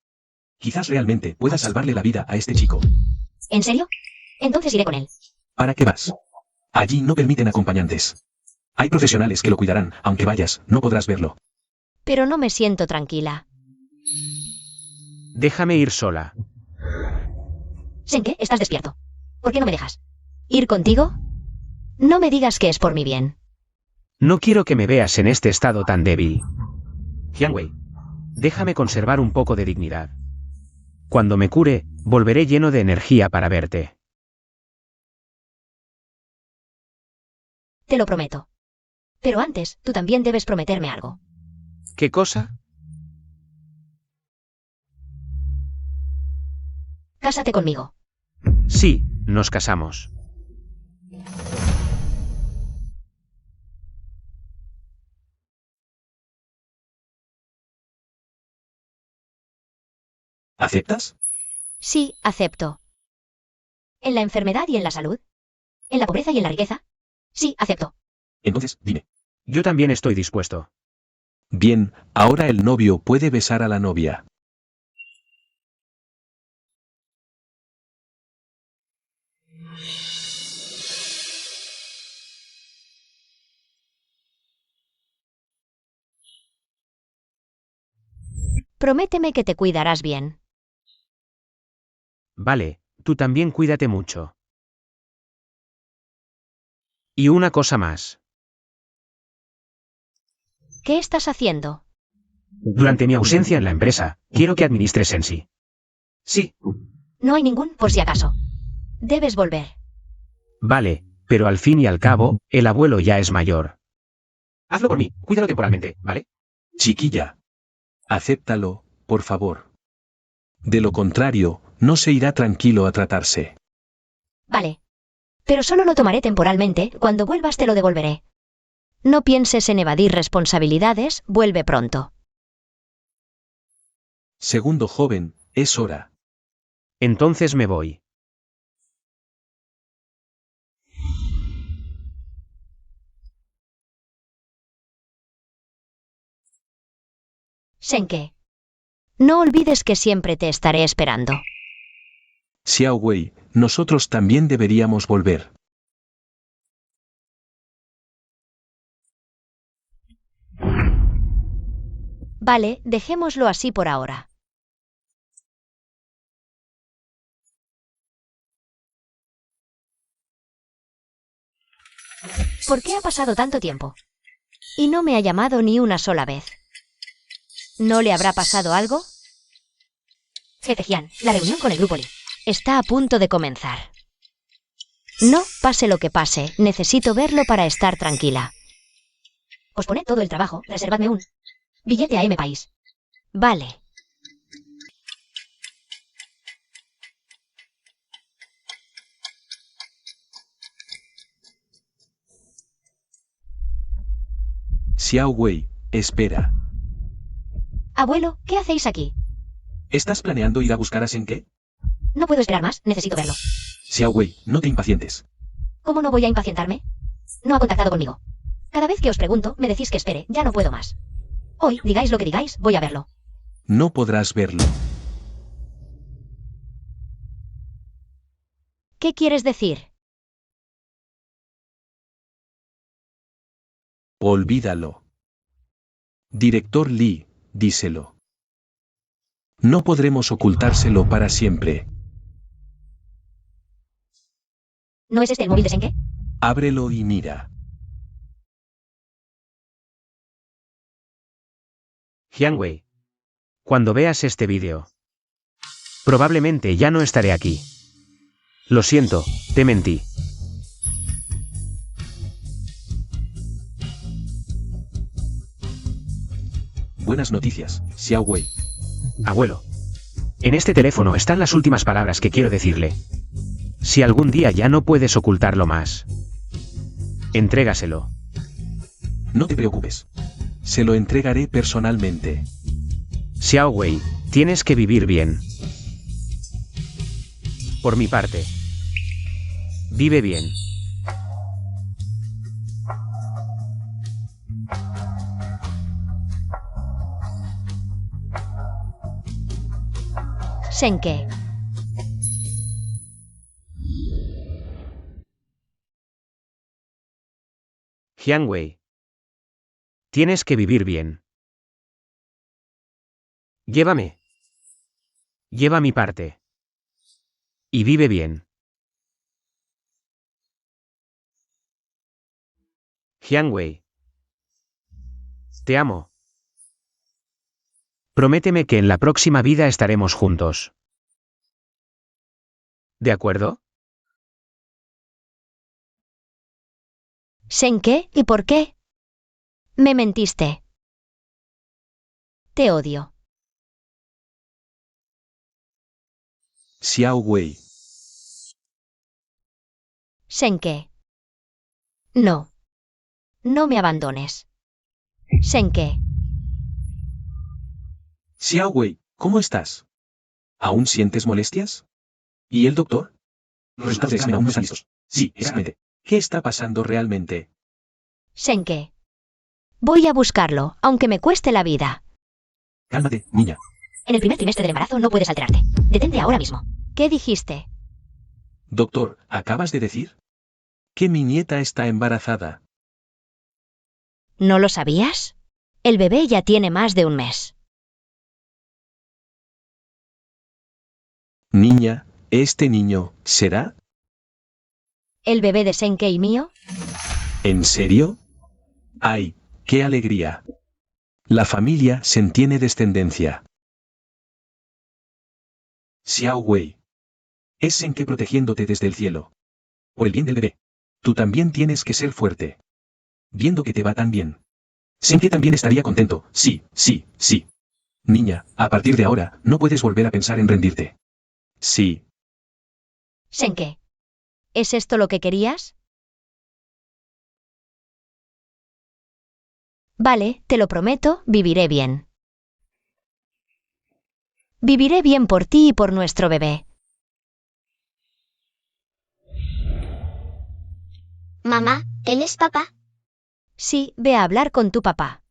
Quizás realmente pueda salvarle la vida a este chico. ¿en serio? Entonces iré con él. ¿Para qué vas? Allí no permiten acompañantes. Hay profesionales que lo cuidarán, aunque vayas, no podrás verlo. Pero no me siento tranquila. Déjame ir sola. Senke, estás despierto. ¿Por qué no me dejas? ¿Ir contigo? No me digas que es por mi bien. No quiero que me veas en este estado tan débil. Jianwei, déjame conservar un poco de dignidad. Cuando me cure, volveré lleno de energía para verte. Te lo prometo. Pero antes, tú también debes prometerme algo. ¿Qué cosa? Cásate conmigo. Sí, nos casamos. ¿Aceptas? Sí, acepto. ¿En la enfermedad y en la salud? ¿En la pobreza y en la riqueza? Sí, acepto. Entonces, dime. Yo también estoy dispuesto. Bien, ahora el novio puede besar a la novia. Prométeme que te cuidarás bien. Vale, tú también cuídate mucho. Y una cosa más. ¿Qué estás haciendo? Durante mi ausencia en la empresa, quiero que administres Sensi. Sí. No hay ningún por si acaso. Debes volver. Vale, pero al fin y al cabo, el abuelo ya es mayor. Hazlo por mí, cuídalo temporalmente, ¿vale? Chiquilla. Acéptalo, por favor. De lo contrario, no se irá tranquilo a tratarse. Vale. Pero solo lo tomaré temporalmente, cuando vuelvas te lo devolveré. No pienses en evadir responsabilidades, vuelve pronto. Segundo joven, es hora. Entonces me voy. Senke. No olvides que siempre te estaré esperando. Xiao Wei, nosotros también deberíamos volver. Vale, dejémoslo así por ahora. ¿Por qué ha pasado tanto tiempo? Y no me ha llamado ni una sola vez. ¿No le habrá pasado algo? Jefe Jian, la reunión con el grupo Li está a punto de comenzar. No, pase lo que pase, necesito verlo para estar tranquila. Posponed todo el trabajo, reservadme un billete a M País. Vale. Xiao Wei, espera. Abuelo, ¿qué hacéis aquí? ¿Estás planeando ir a buscar a Senke? No puedo esperar más, necesito verlo. Xiao Wei, no te impacientes. ¿Cómo no voy a impacientarme? No ha contactado conmigo. Cada vez que os pregunto, me decís que espere, ya no puedo más. Hoy, digáis lo que digáis, voy a verlo. No podrás verlo. ¿Qué quieres decir? Olvídalo. Director Lee, díselo. No podremos ocultárselo para siempre. ¿No es este el móvil de Senke? Ábrelo y mira. Jianwei. Cuando veas este vídeo, probablemente ya no estaré aquí. Lo siento, te mentí. Buenas noticias, Xiao Wei. Abuelo. En este teléfono están las últimas palabras que quiero decirle. Si algún día ya no puedes ocultarlo más, entrégaselo. No te preocupes. Se lo entregaré personalmente. Xiao Wei, tienes que vivir bien. Por mi parte, vive bien. Senke. Jianwei. Tienes que vivir bien. Llévame. Lleva mi parte. Y vive bien. Jianwei. Te amo. Prométeme que en la próxima vida estaremos juntos. ¿De acuerdo? Senke, ¿y por qué? Me mentiste. Te odio. Xiao Wei. Senke. No. No me abandones. Senke. Xiao Wei, ¿cómo estás? ¿Aún sientes molestias? ¿Y el doctor? Los resultados de examen aún no están listos. Sí, exactamente. ¿Qué está pasando realmente? Senke. Voy a buscarlo, aunque me cueste la vida. Cálmate, niña. En el primer trimestre del embarazo no puedes alterarte. Detente ahora mismo. ¿Qué dijiste? Doctor, ¿acabas de decir? Que mi nieta está embarazada. ¿No lo sabías? El bebé ya tiene más de un mes. Niña, ¿este niño será? ¿El bebé de Senke y mío? ¿En serio? ¡Ay, qué alegría! La familia Sen tiene descendencia. Xiao Wei. Es Senke protegiéndote desde el cielo. Por el bien del bebé. Tú también tienes que ser fuerte. Viendo que te va tan bien. Senke también estaría contento, sí, sí, sí. Niña, a partir de ahora, no puedes volver a pensar en rendirte. Sí. Senke. ¿Es esto lo que querías? Vale, te lo prometo, viviré bien. Viviré bien por ti y por nuestro bebé. Mamá, ¿él es papá? Sí, ve a hablar con tu papá.